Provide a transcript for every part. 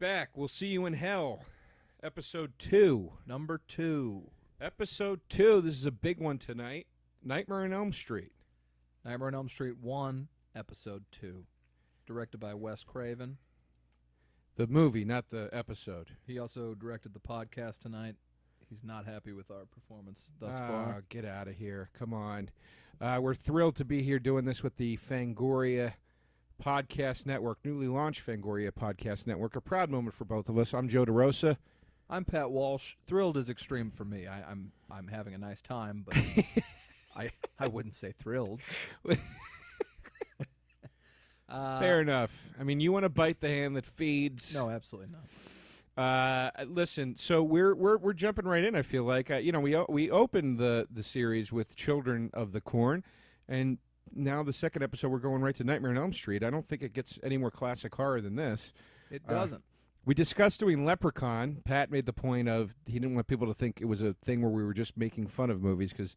back. We'll see you in hell. Episode 2. Number 2. Episode 2. This is a big one tonight. Nightmare on Elm Street. Nightmare on Elm Street 1, Episode 2. Directed by Wes Craven. The movie, not the episode. He also directed the podcast tonight. He's not happy with our performance thus far. Get out of here. Come on. We're thrilled to be here doing this with the FANGORIA Podcast Network, newly launched FANGORIA Podcast Network. A proud moment for both of us. I'm Joe DeRosa. I'm Pat Walsh. Thrilled is extreme for me. I'm having a nice time, but I wouldn't say thrilled. Fair enough. I mean, you want to bite the hand that feeds. No, absolutely not. Listen, so we're jumping right in. I feel like we opened the series with Children of the Corn, and now the second episode we're going right to Nightmare on Elm Street. I don't think it gets any more classic horror than this. It doesn't. We discussed doing Leprechaun. Pat made the point of he didn't want people to think it was a thing where we were just making fun of movies, because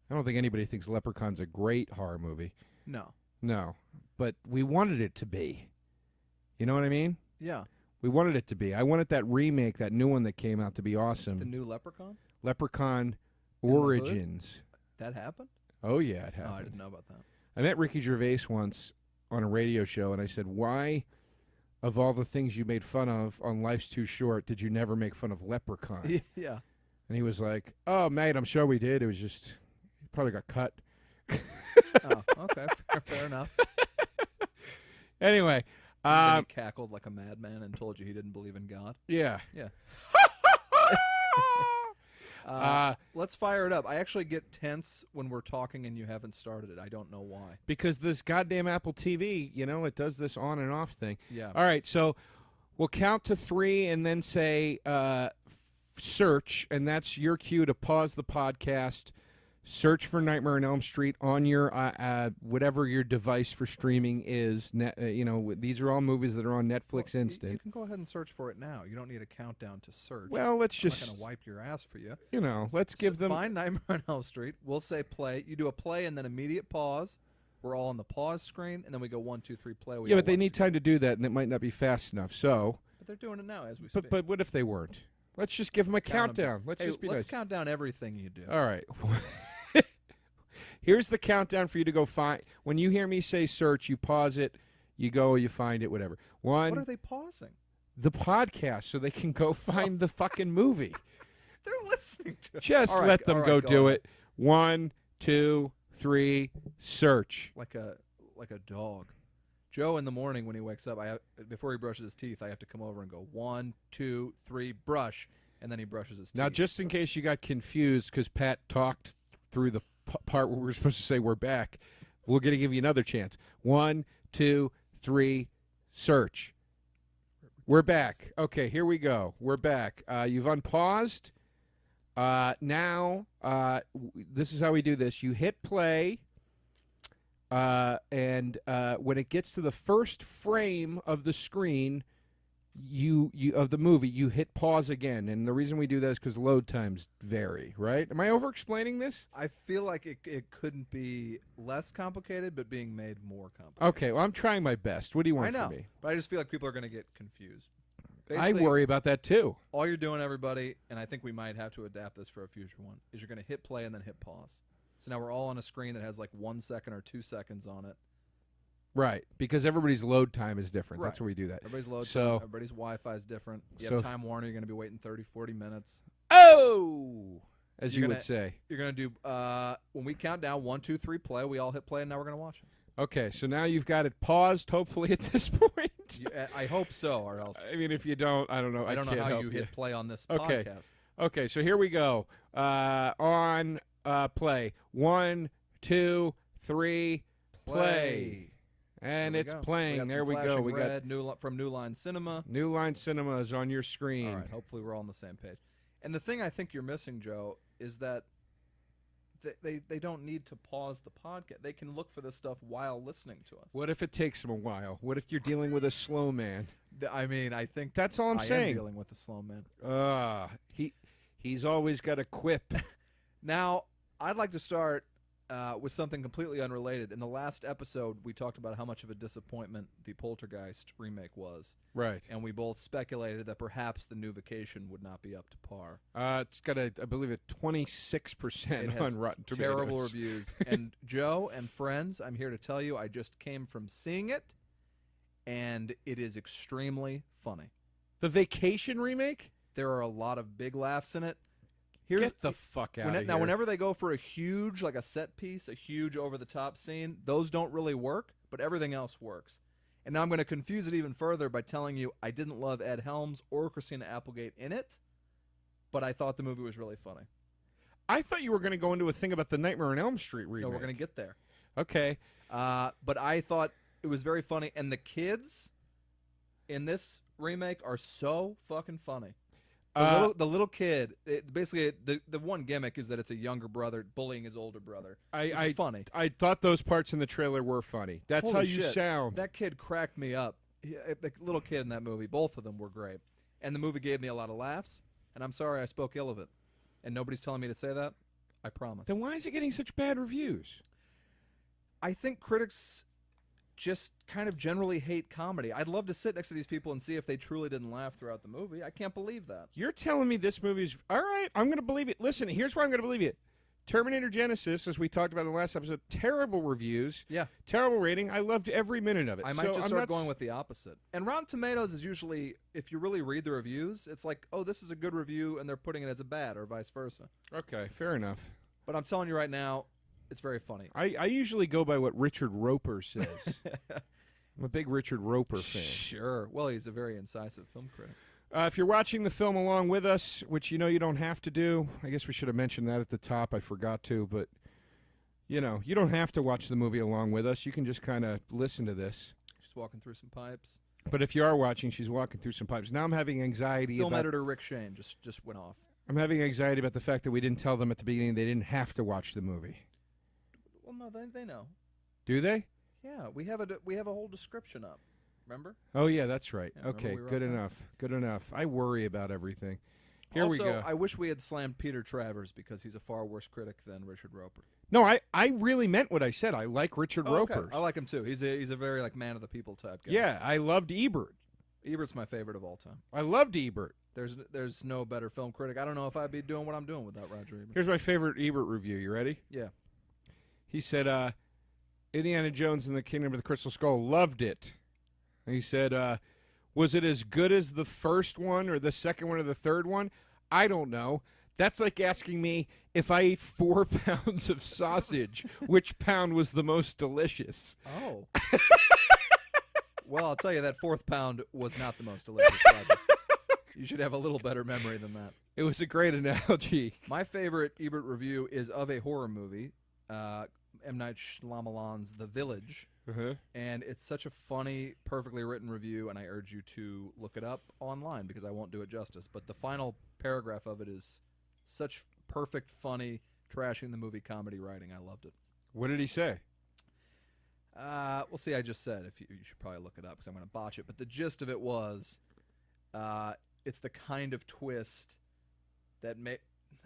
I don't think anybody thinks Leprechaun's a great horror movie. No, but we wanted it to be. You know what I mean? Yeah. We wanted it to be. I wanted that remake, that new one that came out, to be awesome. The new Leprechaun? Leprechaun Origins. That happened? Oh, yeah, it happened. Oh, I didn't know about that. I met Ricky Gervais once on a radio show, and I said, why, of all the things you made fun of on Life's Too Short, did you never make fun of Leprechaun? Yeah. And he was like, oh, mate, I'm sure we did. It was just, it probably got cut. Oh, okay. Fair enough. Anyway. He cackled like a madman and told you he didn't believe in God. Yeah. Yeah. Let's fire it up. I actually get tense when we're talking and you haven't started it. I don't know why. Because this goddamn Apple TV, it does this on and off thing. Yeah. All right, so we'll count to 3 and then say search, and that's your cue to pause the podcast. Search for Nightmare on Elm Street on your whatever your device for streaming is. These are all movies that are on Netflix Instant. You can go ahead and search for it now. You don't need a countdown to search. Well, let's I'm just not going to wipe your ass for you. Let's give them. Find Nightmare on Elm Street. We'll say play. You do a play and then immediate pause. We're all on the pause screen, and then we go 1, 2, 3, play. Yeah, but they need time to do that, and it might not be fast enough. So. But they're doing it now as we speak. But what if they weren't? Let's just give them a countdown. Let's just be nice. Let's count down everything you do. All right. Here's the countdown for you to go find. When you hear me say search, you pause it, you go, you find it, whatever. What are they pausing? The podcast, so they can go find the fucking movie. They're listening to it. Just let them go do it. 1, 2, 3, search. Like a dog. Joe, in the morning when he wakes up, before he brushes his teeth, I have to come over and go 1, 2, 3, brush, and then he brushes his teeth. Now, just in case you got confused, because Pat talked through the part where we're supposed to say we're back, we're going to give you another chance. 1, 2, 3, search. We're back. Okay, here we go. We're back. You've unpaused. Now, this is how we do this. You hit play, and when it gets to the first frame of the screen, you of the movie, you hit pause again, and the reason we do that is because load times vary, right? Am I over-explaining this? I feel like it couldn't be less complicated, but being made more complicated. Okay, well, I'm trying my best. What do you want from me? But I just feel like people are going to get confused. I worry about that, too. All you're doing, everybody, and I think we might have to adapt this for a future one, is you're going to hit play and then hit pause. So now we're all on a screen that has like 1 second or 2 seconds on it. Right, because everybody's load time is different. Right. That's where we do that. Everybody's load time, everybody's Wi-Fi is different. You have Time Warner, you're going to be waiting 30, 40 minutes. Oh! As you would say. You're going to do, when we count down 1, 2, 3, play, we all hit play, and now we're going to watch it. Okay, so now you've got it paused, hopefully, at this point. I hope so, or else. I mean, if you don't, I don't know. I don't know how you hit play on this podcast. Okay, so here we go. On play. 1, 2, 3, play. And it's playing. There we go. We got from New Line Cinema. New Line Cinema is on your screen. All right. Hopefully, we're all on the same page. And the thing I think you're missing, Joe, is that they don't need to pause the podcast. They can look for this stuff while listening to us. What if it takes them a while? What if you're dealing with a slow man? I mean, I think that's all I'm saying. I am dealing with a slow man. He's always got a quip. Now, I'd like to start. with something completely unrelated. In the last episode, we talked about how much of a disappointment the Poltergeist remake was. Right. And we both speculated that perhaps the new Vacation would not be up to par. It's got, I believe, a 26% on Rotten Tomatoes. Terrible reviews. And Joe and friends, I'm here to tell you, I just came from seeing it, and it is extremely funny. The Vacation remake? There are a lot of big laughs in it. Get the fuck out of here. Now, whenever they go for a huge, like a set piece, a huge over-the-top scene, those don't really work, but everything else works. And now I'm going to confuse it even further by telling you I didn't love Ed Helms or Christina Applegate in it, but I thought the movie was really funny. I thought you were going to go into a thing about the Nightmare on Elm Street remake. No, we're going to get there. Okay. But I thought it was very funny, and the kids in this remake are so fucking funny. The little kid, basically, the one gimmick is that it's a younger brother bullying his older brother. It's funny. I thought those parts in the trailer were funny. That's Holy how you shit. sound. That kid cracked me up. The little kid in that movie, both of them were great. And the movie gave me a lot of laughs, and I'm sorry I spoke ill of it. And nobody's telling me to say that. I promise. Then why is it getting such bad reviews? I think critics just kind of generally hate comedy. I'd love to sit next to these people and see if they truly didn't laugh throughout the movie. I can't believe that. You're telling me this movie's... All right, I'm going to believe it. Listen, here's why I'm going to believe it. Terminator Genesis, as we talked about in the last episode, terrible reviews. Yeah. Terrible rating. I loved every minute of it. I might just start going with the opposite. And Rotten Tomatoes is usually, if you really read the reviews, it's like, oh, this is a good review, and they're putting it as a bad, or vice versa. Okay, fair enough. But I'm telling you right now, it's very funny. I usually go by what Richard Roper says. I'm a big Richard Roper fan. Sure. Well, he's a very incisive film critic. If you're watching the film along with us, which you know you don't have to do, I guess we should have mentioned that at the top. I forgot to, but you know, you don't have to watch the movie along with us. You can just kind of listen to this. She's walking through some pipes. But if you are watching, she's walking through some pipes. Now I'm having anxiety Film about... editor Rick Shane just went off. I'm having anxiety about the fact that we didn't tell them at the beginning they didn't have to watch the movie. Well, no, they know. Do they? Yeah, we have a whole description up. Remember? Oh, yeah, that's right. Yeah, okay, we good enough. Good enough. I worry about everything. Here also, we go. I wish we had slammed Peter Travers because he's a far worse critic than Richard Roper. No, I really meant what I said. I like Richard Roper. Okay. I like him too. He's a very like man of the people type guy. Yeah, I loved Ebert. Ebert's my favorite of all time. I loved Ebert. There's no better film critic. I don't know if I'd be doing what I'm doing without Roger Ebert. Here's my favorite Ebert review. You ready? Yeah. He said, Indiana Jones and the Kingdom of the Crystal Skull, loved it. And he said, was it as good as the first one or the second one or the third one? I don't know. That's like asking me if I ate 4 pounds of sausage, which pound was the most delicious. Oh. Well, I'll tell you, that 4th pound was not the most delicious. Roger. You should have a little better memory than that. It was a great analogy. My favorite Ebert review is of a horror movie, M. Night Shyamalan's The Village. And it's such a funny, perfectly written review, and I urge you to look it up online because I won't do it justice. But the final paragraph of it is such perfect, funny, trashing the movie comedy writing. I loved it. What did he say? Well, see, I just said you should probably look it up because I'm going to botch it. But the gist of it was, it's the kind of twist that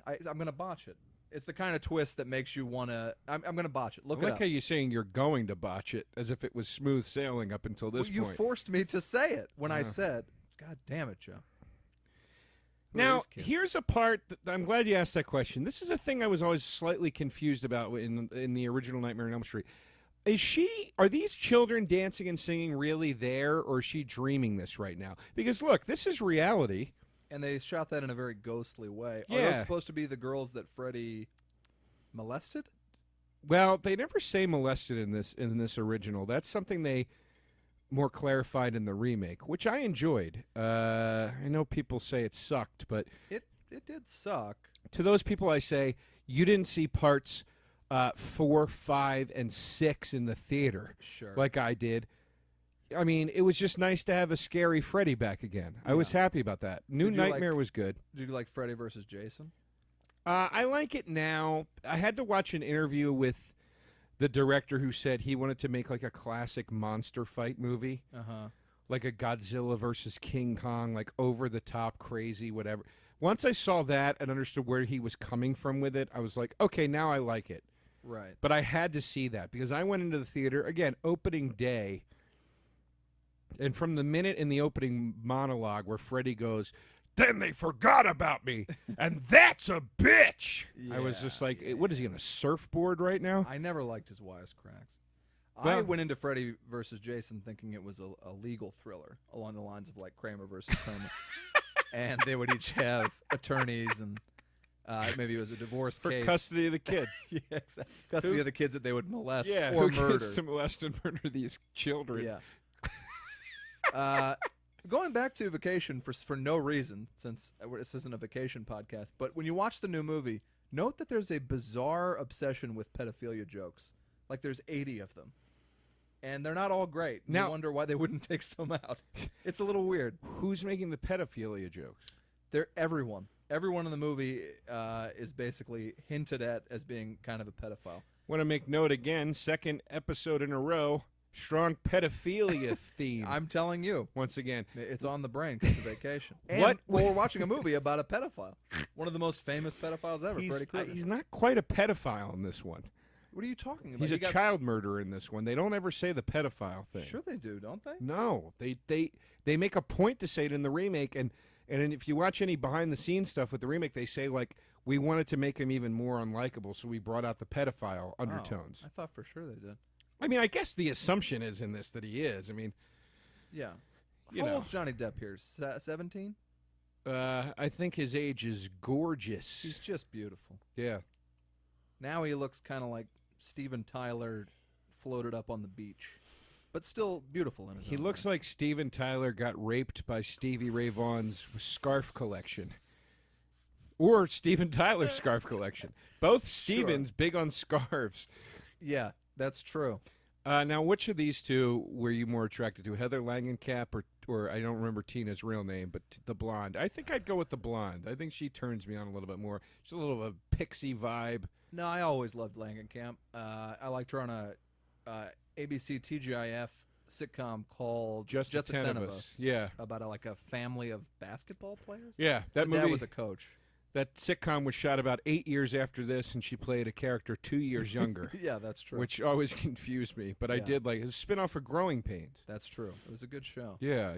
I'm going to botch it. It's the kind of twist that makes you want to... I'm going to botch it. Look it up. I like how you're saying you're going to botch it as if it was smooth sailing up until this point. You forced me to say it when I said, God damn it, Joe. Now, here's a part that I'm glad you asked that question. This is a thing I was always slightly confused about in the original Nightmare on Elm Street. Are these children dancing and singing really there, or is she dreaming this right now? Because, look, this is reality. And they shot that in a very ghostly way. Yeah. Are those supposed to be the girls that Freddy molested? Well, they never say molested in this original. That's something they more clarified in the remake, which I enjoyed. I know people say it sucked, but... It did suck. To those people I say, you didn't see parts 4, 5, and 6 in the theater. Sure. Like I did. I mean, it was just nice to have a scary Freddy back again. Yeah. I was happy about that. New Nightmare was good. Did you like Freddy versus Jason? I like it now. I had to watch an interview with the director who said he wanted to make like a classic monster fight movie. Like a Godzilla versus King Kong, like over-the-top, crazy, whatever. Once I saw that and understood where he was coming from with it, I was like, okay, now I like it. Right. But I had to see that because I went into the theater, again, opening day, and from the minute in the opening monologue where Freddy goes, "Then they forgot about me, and that's a bitch." I was just like, what is he, on a surfboard right now? I never liked his wisecracks. Well, I went into Freddy versus Jason thinking it was a legal thriller along the lines of like Kramer versus Kramer. And they would each have attorneys and maybe it was a divorce for case. custody of the kids. Yeah, exactly. Custody of the kids that they would molest Yeah, or who murder. gets to molest and murder these children? Yeah. Going back to Vacation for no reason, since this isn't a vacation podcast, but when you watch the new movie, note that there's a bizarre obsession with pedophilia jokes. Like there's 80 of them. And they're not all great. Now, you wonder why they wouldn't take some out. It's a little weird. Who's making the pedophilia jokes? They're everyone. Everyone in the movie is basically hinted at as being kind of a pedophile. Want to make note again, second episode in a row, strong pedophilia theme. I'm telling you. Once again. It's on the brain because it's a vacation. And What? we're watching a movie about a pedophile. One of the most famous pedophiles ever, Freddy Krueger. He's not quite a pedophile in this one. What are you talking about? He's a child murderer in this one. They don't ever say the pedophile thing. Sure they do, don't they? No. They make a point to say it in the remake, and if you watch any behind-the-scenes stuff with the remake, they say, like, we wanted to make him even more unlikable, so we brought out the pedophile undertones. I thought for sure they did. I mean, I guess the assumption is in this that he is. I mean, yeah. You How know. old's Johnny Depp here? 17? I think his age is gorgeous. He's just beautiful. Yeah. Now he looks kind of like Steven Tyler floated up on the beach, but still beautiful in his He own looks way. like Steven Tyler got raped by Stevie Ray Vaughan's scarf collection. Or Steven Tyler's scarf collection. Both Stevens big on scarves. Yeah, that's true. Now, which of these two were you more attracted to? Heather Langenkamp or I don't remember Tina's real name, but the blonde. I think I'd go with the blonde. I think she turns me on a little bit more. She's a little of a pixie vibe. No, I always loved Langenkamp. I liked her on a ABC TGIF sitcom called Just a Ten of Us. Yeah. About a family of basketball players. Yeah, that Her dad movie was a coach. That sitcom was shot about 8 years after this, and she played a character 2 years younger. Yeah, that's true. Which always confused me, but I did like it. It's a spinoff of Growing Pains. That's true. It was a good show. Yeah.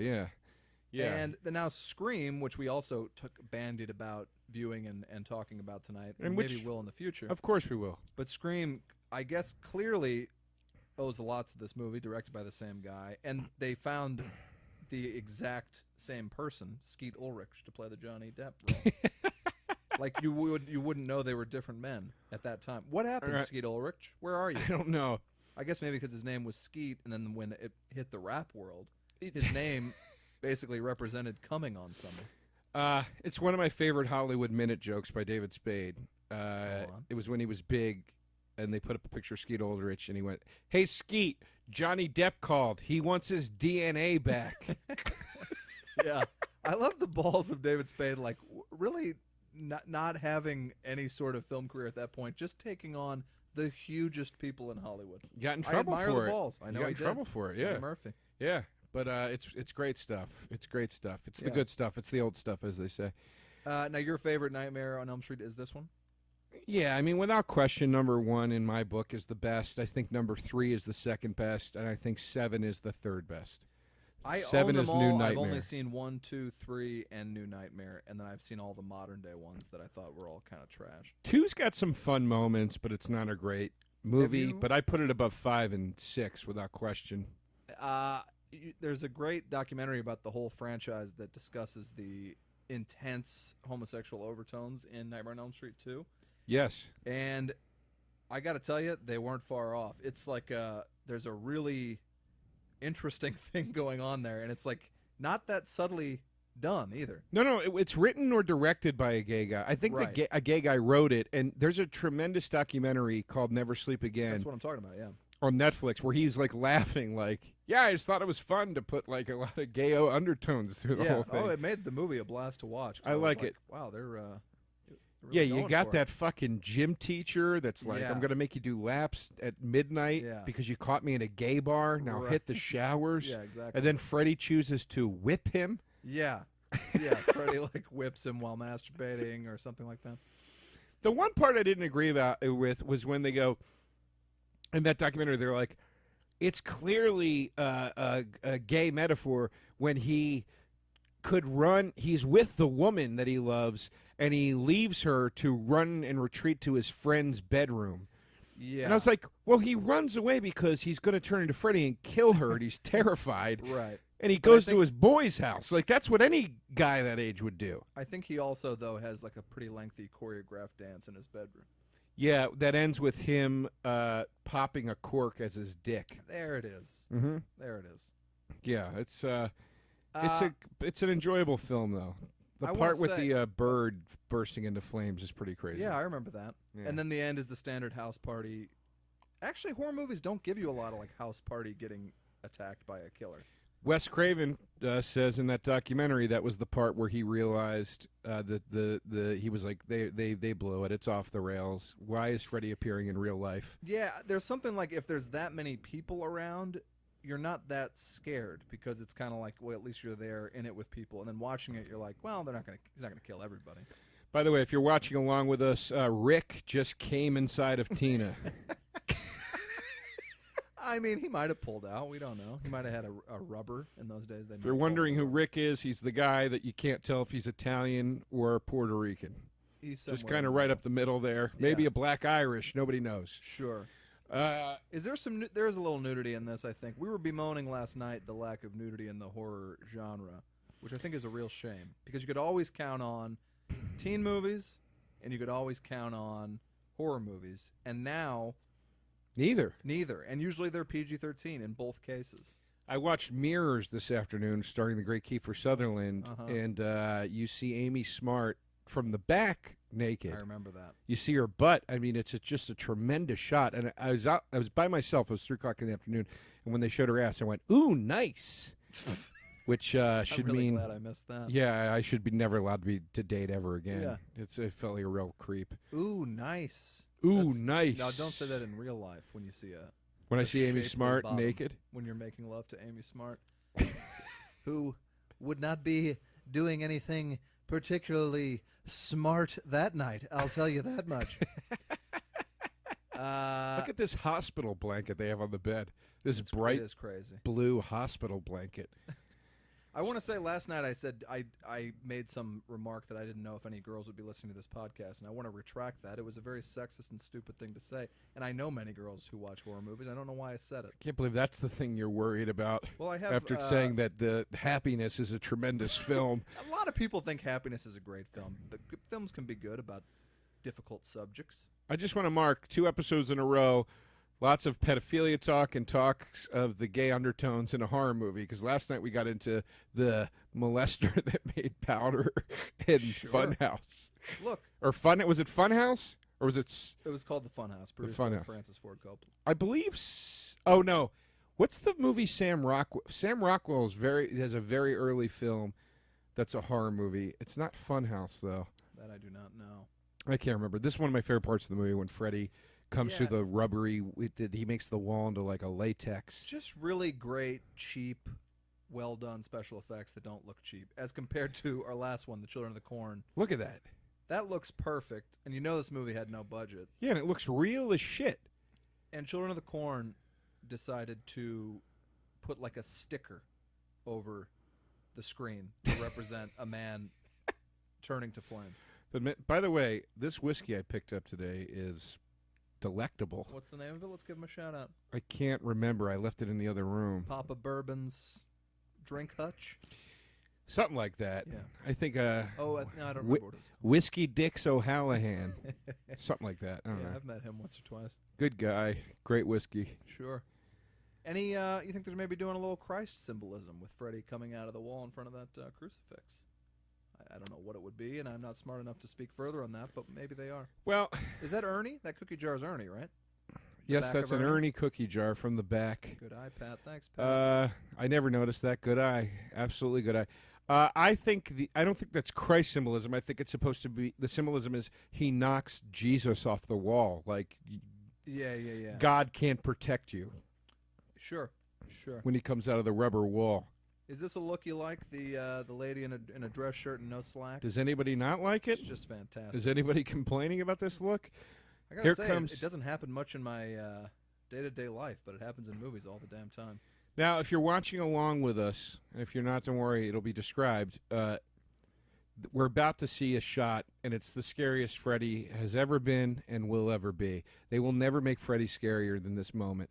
And then now Scream, which we also bandied about viewing and talking about tonight, and maybe will in the future. Of course we will. But Scream, I guess, clearly owes a lot to this movie, directed by the same guy, and they found the exact same person, Skeet Ulrich, to play the Johnny Depp role. Like you wouldn't know they were different men at that time. What happened, Skeet Ulrich? Where are you? I don't know. I guess maybe because his name was Skeet, and then when it hit the rap world, his name basically represented coming on summer. It's one of my favorite Hollywood Minute jokes by David Spade. It was when he was big, and they put up a picture of Skeet Ulrich, and he went, "Hey, Skeet, Johnny Depp called. He wants his DNA back." Yeah. I love the balls of David Spade, like really not having any sort of film career at that point, just taking on the hugest people in Hollywood. Got in trouble I admire for the it. balls. I know got he in trouble for it. Yeah, Eddie Murphy. Yeah, but it's great stuff. It's great stuff. It's the good stuff. It's the old stuff, as they say. Now, your favorite Nightmare on Elm Street is this one? Yeah, I mean, without question, number 1 in my book is the best. I think number 3 is the second best, and I think 7 is the third best. I 7 own them is all. New Nightmare. I've only seen 1, 2, 3, and New Nightmare, and then I've seen all the modern day ones that I thought were all kind of trash. 2's got some fun moments, but it's not a great movie. But I put it above 5 and 6 without question. There's a great documentary about the whole franchise that discusses the intense homosexual overtones in Nightmare on Elm Street 2. Yes. And I got to tell you, they weren't far off. It's like there's a really interesting thing going on there, and it's like not that subtly done either. No, it's written or directed by a gay guy. I think a gay guy wrote it, and there's a tremendous documentary called Never Sleep Again. That's what I'm talking about, yeah. On Netflix, where he's like laughing, like, yeah, I just thought it was fun to put like a lot of gay undertones through the whole thing. Oh, it made the movie a blast to watch. I like it. Wow, they're really you got that fucking gym teacher that's like, Yeah. I'm going to make you do laps at midnight because you caught me in a gay bar. Now hit the showers. Yeah, exactly. And then Freddy chooses to whip him. Yeah. Yeah, Freddy like whips him while masturbating or something like that. The one part I didn't agree with was when they go in that documentary. They're like, it's clearly a gay metaphor when he could run. He's with the woman that he loves, and he leaves her to run and retreat to his friend's bedroom. Yeah. And I was like, well, he runs away because he's going to turn into Freddy and kill her, and he's terrified. Right. And he goes to his boy's house. Like, that's what any guy that age would do. I think he also, though, has like a pretty lengthy choreographed dance in his bedroom. Yeah, that ends with him popping a cork as his dick. There it is. Mm-hmm. There it is. Yeah, it's an enjoyable film, though. The part with the bird bursting into flames is pretty crazy. Yeah, I remember that. Yeah. And then the end is the standard house party. Actually, horror movies don't give you a lot of like house party getting attacked by a killer. Wes Craven says in that documentary that was the part where he realized that he was like they blew it. It's off the rails. Why is Freddy appearing in real life? Yeah, there's something like if there's that many people around, you're not that scared because it's kind of like, well, at least you're there in it with people, and then watching it, you're like, well, he's not gonna kill everybody. By the way, if you're watching along with us, Rick just came inside of Tina. I mean, he might have pulled out. We don't know. He might have had a rubber in those days. If you're wondering who Rick is, he's the guy that you can't tell if he's Italian or Puerto Rican. He's just kind of right up the middle there. Maybe a black Irish. Nobody knows. Sure. Is there some? There is a little nudity in this. I think we were bemoaning last night the lack of nudity in the horror genre, which I think is a real shame because you could always count on teen movies and you could always count on horror movies, and now. Neither. And usually they're PG-13 in both cases. I watched Mirrors this afternoon, starring the great Kiefer Sutherland, and you see Amy Smart from the back naked. I remember that. You see her butt. I mean, it's just a tremendous shot. And I was by myself. It was 3 o'clock in the afternoon, and when they showed her ass, I went, "Ooh, nice," which should I'm really mean glad I missed that. Yeah, I should be never allowed to date ever again. Yeah. It felt like a real creep. Ooh, nice. Ooh, nice. Now, don't say that in real life when you see When I see Amy Smart naked? When you're making love to Amy Smart, who would not be doing anything particularly smart that night, I'll tell you that much. Look at this hospital blanket they have on the bed. This bright crazy. Blue hospital blanket. I want to say last night I said I made some remark that I didn't know if any girls would be listening to this podcast, and I want to retract that. It was a very sexist and stupid thing to say, and I know many girls who watch horror movies. I don't know why I said it. I can't believe that's the thing you're worried about. Well, I have after saying that the Happiness is a tremendous film. A lot of people think Happiness is a great film. The films can be good about difficult subjects. I just want to mark 2 episodes in a row. Lots of pedophilia talk and talks of the gay undertones in a horror movie. Because last night we got into the molester that made powder in Funhouse. Look, or was it Funhouse or was it? It was called the Funhouse. Produced by Francis Ford Coppola. I believe. Oh no, what's the movie Sam Rockwell? Sam Rockwell has a very early film that's a horror movie. It's not Funhouse though. That I do not know. I can't remember. This is one of my favorite parts of the movie when Freddy comes through the rubbery. He makes the wall into like a latex. Just really great, cheap, well done special effects that don't look cheap, as compared to our last one, The Children of the Corn. Look at that. That looks perfect, and you know this movie had no budget. Yeah, and it looks real as shit. And Children of the Corn decided to put like a sticker over the screen to represent a man turning to flames. By the way, this whiskey I picked up today is delectable. What's the name of it? Let's give him a shout out. I can't remember. I left it in the other room. Papa Bourbon's Drink Hutch? Something like that. Yeah. I think no, I don't remember what it was. Whiskey Dix O'Hallahan. Something like that. I don't know. I've met him once or twice. Good guy. Great whiskey. Sure. Any you think they're maybe doing a little Christ symbolism with Freddy coming out of the wall in front of that crucifix? I don't know what it would be, and I'm not smart enough to speak further on that, but maybe they are. Well, is that Ernie? That cookie jar is Ernie, right? Yes, that's an Ernie cookie jar from the back. Good eye, Pat. Thanks, Pat. I never noticed that. Good eye. Absolutely good eye. I don't think that's Christ symbolism. I think it's supposed to be, the symbolism is he knocks Jesus off the wall. Like, yeah. God can't protect you. Sure. When he comes out of the rubber wall. Is this a look you like? The lady in a dress shirt and no slacks? Does anybody not like it? It's just fantastic. Is anybody complaining about this look? I gotta say, it doesn't happen much in my day-to-day life, but it happens in movies all the damn time. Now, if you're watching along with us, and if you're not, don't worry, it'll be described. We're about to see a shot, and it's the scariest Freddy has ever been and will ever be. They will never make Freddy scarier than this moment.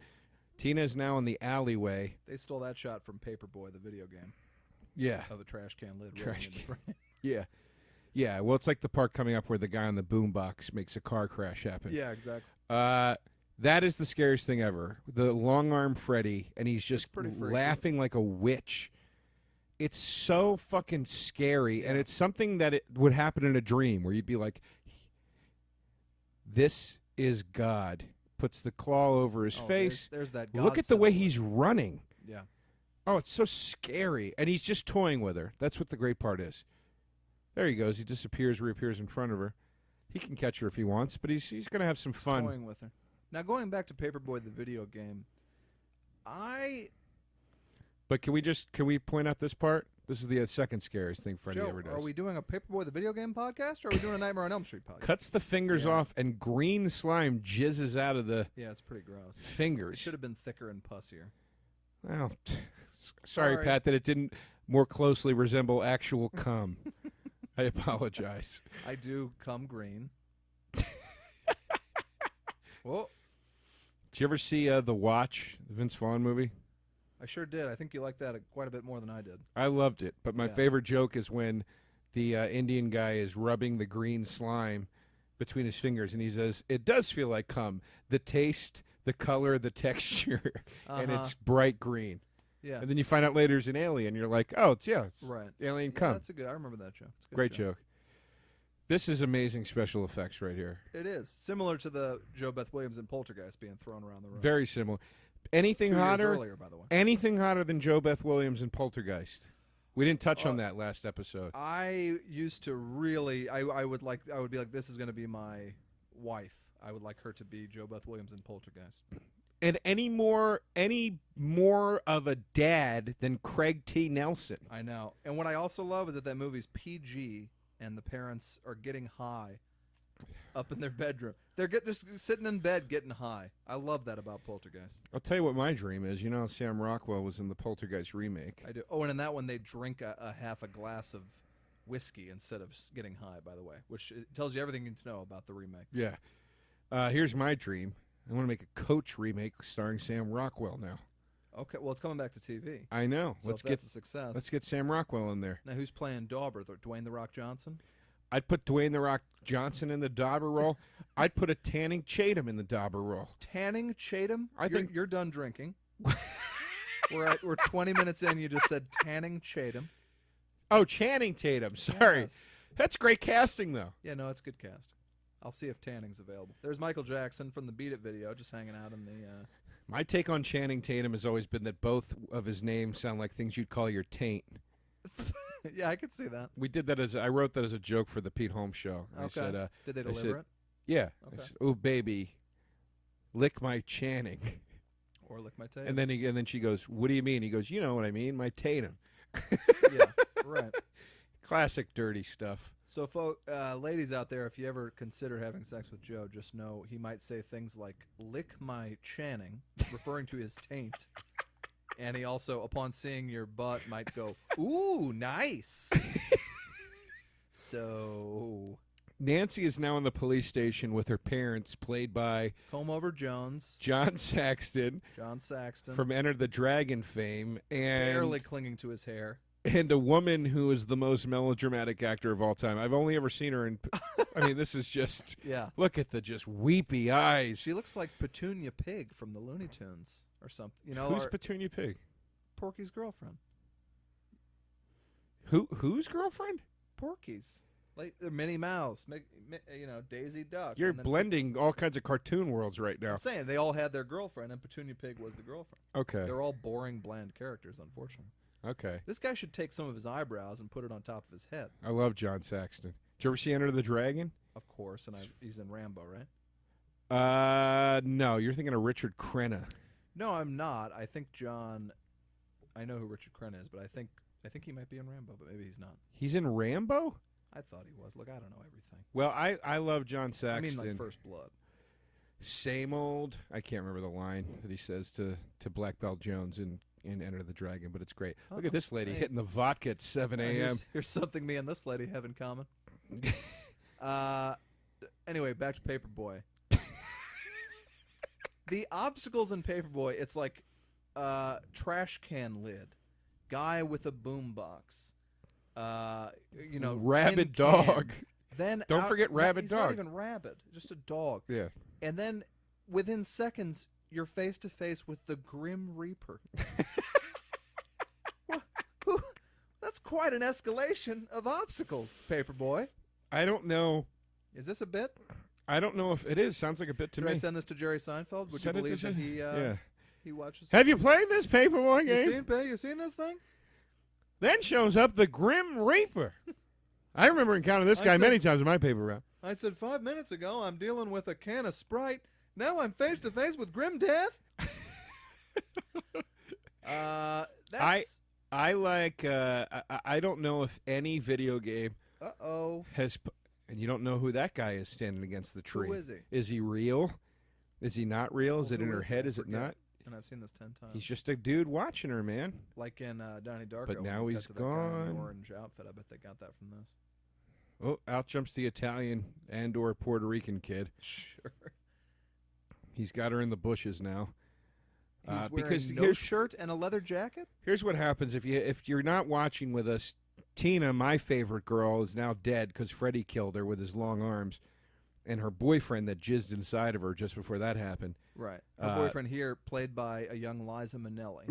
Tina is now in the alleyway. They stole that shot from Paperboy, the video game. Yeah. Of a trash can lid. Yeah. Yeah, well, it's like the part coming up where the guy on the boombox makes a car crash happen. Yeah, exactly. That is the scariest thing ever. The long-arm Freddy, and he's just laughing like a witch. It's so fucking scary, and it's something that it would happen in a dream where you'd be like, this is God. Puts the claw over his face. There's that God Look at the way he's running. Yeah. Oh, it's so scary. And he's just toying with her. That's what the great part is. There he goes. He disappears, reappears in front of her. He can catch her if he wants, but he's going to have some fun. Toying with her. Now, going back to Paperboy, the video game, But can we point out this part? This is the second scariest thing Freddy ever does. Are we doing a Paperboy, the video game podcast, or are we doing a Nightmare on Elm Street podcast? Cuts the fingers off, and green slime jizzes out of the it's pretty gross. Fingers. It should have been thicker and pussier. Well, sorry, Pat, that it didn't more closely resemble actual cum. I apologize. I do cum green. Whoa. Did you ever see The Watch, the Vince Vaughn movie? I sure did. I think you liked that quite a bit more than I did. I loved it, but my favorite joke is when the Indian guy is rubbing the green slime between his fingers, and he says, "It does feel like cum. The taste, the color, the texture, and it's bright green." Yeah. And then you find out later it's an alien. You're like, "Oh, it's right. Alien Yeah, cum." that's a good. I remember that joke. It's a good Great joke. This is amazing special effects right here. It is similar to the Joe Beth Williams and Poltergeist being thrown around the room. Very similar. Anything 2 years hotter? earlier, by the way. Anything hotter than Joe Beth Williams and Poltergeist? We didn't touch on that last episode. I used to really. I would be like, this is going to be my wife. I would like her to be Joe Beth Williams in Poltergeist. And any more of a dad than Craig T. Nelson. I know. And what I also love is that movie's PG, and the parents are getting high up in their bedroom. They're just sitting in bed getting high. I love that about Poltergeist. I'll tell you what my dream is. You know, Sam Rockwell was in the Poltergeist remake. I do. Oh, and in that one, they drink a half a glass of whiskey instead of getting high, by the way, which tells you everything you need to know about the remake. Yeah. Here's my dream. I want to make a Coach remake starring Sam Rockwell now. Okay, well, it's coming back to TV. I know. So that's a success. Let's get Sam Rockwell in there. Now, who's playing Dauber? Dwayne The Rock Johnson? I'd put Dwayne The Rock Johnson in the Dauber role. I'd put a Tanning Tatum in the Dauber role. Tanning Tatum? I think you're done drinking. We're 20 minutes in. You just said Tanning Tatum. Oh, Channing Tatum. Sorry. Yes. That's great casting, though. Yeah, no, it's good cast. I'll see if Tanning's available. There's Michael Jackson from the Beat It video just hanging out in the... My take on Channing Tatum has always been that both of his names sound like things you'd call your taint. Yeah, I could see that. We did that I wrote that as a joke for the Pete Holmes show. Okay. I said, did they deliver it? Yeah. Okay. Oh, baby, lick my Channing. Or lick my Tatum. And then she goes, what do you mean? He goes, you know what I mean, my Tatum. Yeah, right. Classic dirty stuff. So, ladies out there, if you ever consider having sex with Joe, just know he might say things like, lick my Channing, referring to his taint. And he also, upon seeing your butt, might go, ooh, nice. So... Nancy is now in the police station with her parents, played by... Combe-over Jones. John Saxton. From Enter the Dragon fame. And barely clinging to his hair. And a woman who is the most melodramatic actor of all time. I've only ever seen her in... I mean, this is just... Yeah. Look at the just weepy eyes. She looks like Petunia Pig from the Looney Tunes or something. You know, who's Petunia Pig? Porky's girlfriend. Whose girlfriend? Porky's. Like Minnie Mouse, Daisy Duck. You're blending all kinds of cartoon worlds right now. I'm saying they all had their girlfriend, and Petunia Pig was the girlfriend. Okay. They're all boring, bland characters, unfortunately. Okay. This guy should take some of his eyebrows and put it on top of his head. I love John Saxton. Did you ever see Enter the Dragon? Of course, and he's in Rambo, right? No, you're thinking of Richard Crenna. No, I'm not. I think John... I know who Richard Crenna is, but I think he might be in Rambo, but maybe he's not. He's in Rambo? I thought he was. Look, I don't know everything. Well, I love John Saxon. I mean, like First Blood. Same old. I can't remember the line that he says to Black Belt Jones in Enter the Dragon, but it's great. Look at this lady hitting the vodka at 7 a.m. Here's something me and this lady have in common. Anyway, back to Paperboy. The obstacles in Paperboy, it's like trash can lid, guy with a boombox, rabid dog. Then don't forget rabid dog. He's not even rabid, just a dog. Yeah. And then within seconds, you're face to face with the Grim Reaper. That's quite an escalation of obstacles, Paperboy. I don't know. Is this a bit? I don't know if it is. Sounds like a bit to me. Should I send this to Jerry Seinfeld? Would you believe that he watches? Have you played this Paperboy game? You seen this thing? Then shows up the Grim Reaper. I remember encountering this guy many times in my paper route. I said 5 minutes ago I'm dealing with a can of Sprite. Now I'm face to face with Grim Death. I like. I don't know if any video game has. And you don't know who that guy is standing against the tree. Who is he? Is he real? Is he not real? Is it in her head? Is it not? And I've seen this 10 times. He's just a dude watching her, man. Like in Donnie Darko. But now he's gone. That guy in the orange outfit. I bet they got that from this. Oh, out jumps the Italian and/or Puerto Rican kid. Sure. He's got her in the bushes now. He's wearing no shirt and a leather jacket? Here's what happens if you're not watching with us. Tina, my favorite girl, is now dead because Freddy killed her with his long arms, and her boyfriend that jizzed inside of her just before that happened. Right. Her boyfriend here, played by a young Liza Minnelli.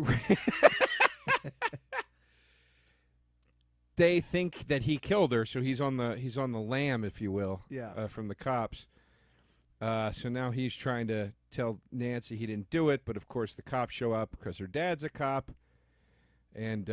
They think that he killed her, so he's on the lam, if you will. Yeah. From the cops. So now he's trying to tell Nancy he didn't do it, but of course the cops show up because her dad's a cop, and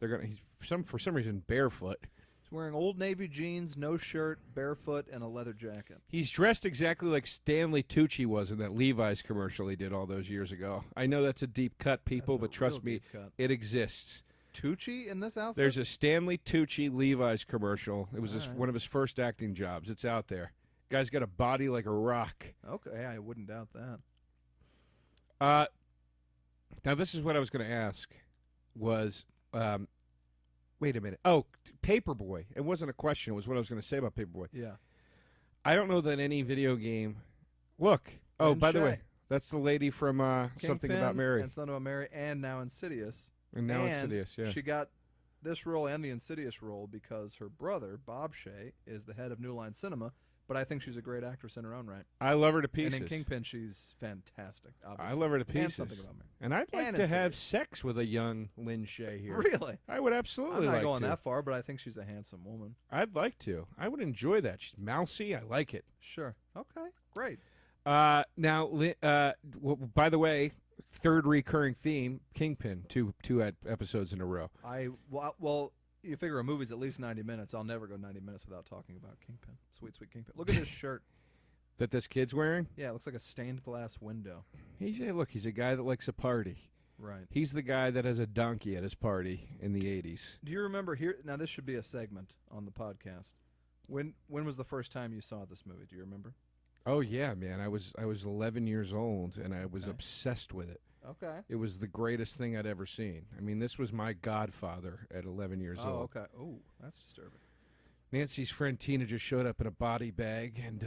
he's for some reason barefoot. He's wearing Old Navy jeans, no shirt, barefoot, and a leather jacket. He's dressed exactly like Stanley Tucci was in that Levi's commercial he did all those years ago. I know that's a deep cut, people, but trust me, it exists. Tucci in this outfit? There's a Stanley Tucci Levi's commercial. It was one of his first acting jobs. It's out there. Guy's got a body like a rock. Okay, I wouldn't doubt that. Now, this is what I was going to ask was, wait a minute. Oh, Paperboy. It wasn't a question. It was what I was going to say about Paperboy. Yeah. I don't know that any video game. Look. Oh, by the way, that's the lady from Something About Mary. And Something About Mary, and now Insidious. And now Insidious, yeah. She got this role and the Insidious role because her brother, Bob Shea, is the head of New Line Cinema. But I think she's a great actress in her own right. I love her to pieces. And in Kingpin, she's fantastic. Obviously. I love her to pieces. And Something About Mary. And I'd like to have sex with a young Lynn Shea here. Really? I would absolutely like to. I'm not going that that far, but I think she's a handsome woman. I'd like to. I would enjoy that. She's mousy. I like it. Sure. Okay. Great. Now, by the way, third recurring theme, Kingpin, two episodes in a row. Well, you figure a movie's at least 90 minutes. I'll never go 90 minutes without talking about Kingpin. Sweet, sweet Kingpin. Look at this shirt. That this kid's wearing? Yeah, it looks like a stained glass window. He's a guy that likes a party. Right. He's the guy that has a donkey at his party in the 80s. Do you remember here? Now, this should be a segment on the podcast. When was the first time you saw this movie? Do you remember? Oh, yeah, man. I was 11 years old, and I was obsessed with it. Okay. It was the greatest thing I'd ever seen. I mean, this was my godfather at 11 years old. Oh, okay. Oh, that's disturbing. Nancy's friend Tina just showed up in a body bag, and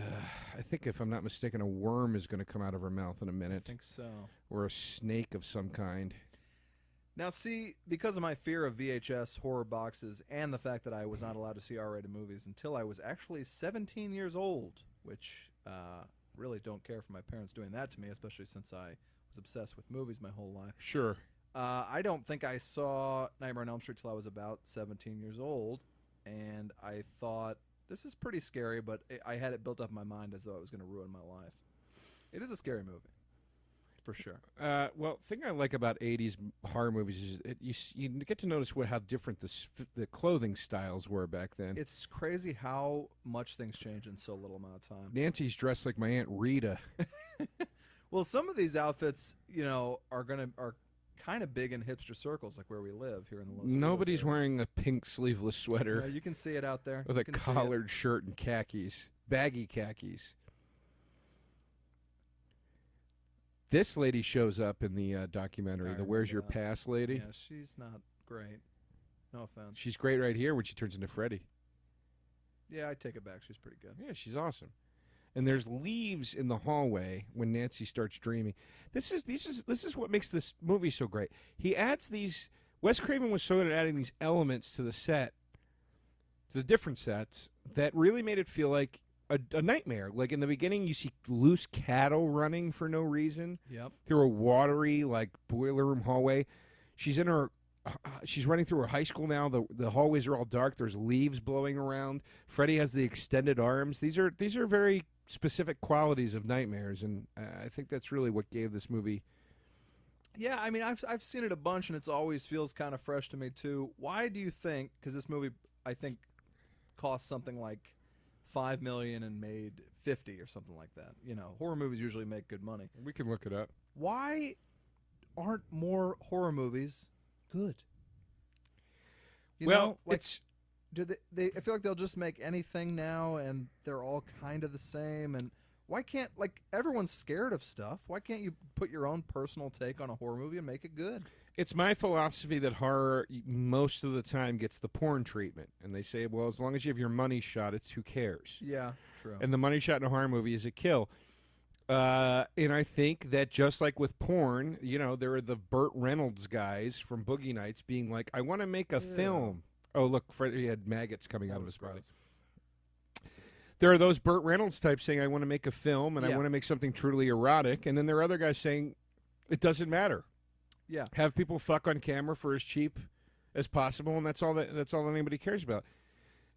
I think, if I'm not mistaken, a worm is going to come out of her mouth in a minute. I think so. Or a snake of some kind. Now, see, because of my fear of VHS horror boxes and the fact that I was not allowed to see R-rated movies until I was actually 17 years old, which really don't care for my parents doing that to me, especially since I was obsessed with movies my whole life. Sure. I don't think I saw Nightmare on Elm Street till I was about 17 years old, and I thought, this is pretty scary, but I had it built up in my mind as though it was going to ruin my life. It is a scary movie, for sure. Well, the thing I like about 80s horror movies is you get to notice how different the clothing styles were back then. It's crazy how much things change in so little amount of time. Nancy's dressed like my Aunt Rita. Well, some of these outfits, are kind of big in hipster circles, like where we live here in the Los Nobody's Feliz area. wearing a pink sleeveless sweater Yeah, you can see it out there. with You a can see it. collared shirt and khakis, baggy khakis. This lady shows up in the documentary, I the Where's remember Your that. Pass lady. Yeah, she's not great. No offense. She's great right here when she turns into Freddy. Yeah, I take it back. She's pretty good. Yeah, she's awesome. And there's leaves in the hallway when Nancy starts dreaming. This is what makes this movie so great. He adds these. Wes Craven was so good at adding these elements to the set, to the different sets, that really made it feel like a nightmare. Like in the beginning, you see loose cattle running for no reason Yep. through a watery, like, boiler room hallway. She's in her. She's running through her high school now. The hallways are all dark. There's leaves blowing around. Freddy has the extended arms. These are very specific qualities of nightmares, and I think that's really what gave this movie. Yeah, I mean, I've seen it a bunch, and it always feels kind of fresh to me too. Why do you think? Because this movie, I think, cost something like $5 million and made 50 or something like that. You know, horror movies usually make good money. We can look it up. Why aren't more horror movies good? You know, like, it's do they? I feel like they'll just make anything now, and they're all kind of the same. And why can't, like, everyone's scared of stuff? Why can't you put your own personal take on a horror movie and make it good? it's my philosophy that horror most of the time gets the porn treatment, and they say, well, as long as you have your money shot, it's who cares. Yeah, true. And the money shot in a horror movie is a kill. And I think that just like with porn, you know, there are the Burt Reynolds guys from Boogie Nights being like, I want to make a film. Oh, look, Freddy had maggots coming out of his body. There are those Burt Reynolds types saying, I want to make a film and I want to make something truly erotic. And then there are other guys saying, it doesn't matter. Yeah. Have people fuck on camera for as cheap as possible, and that's all anybody cares about.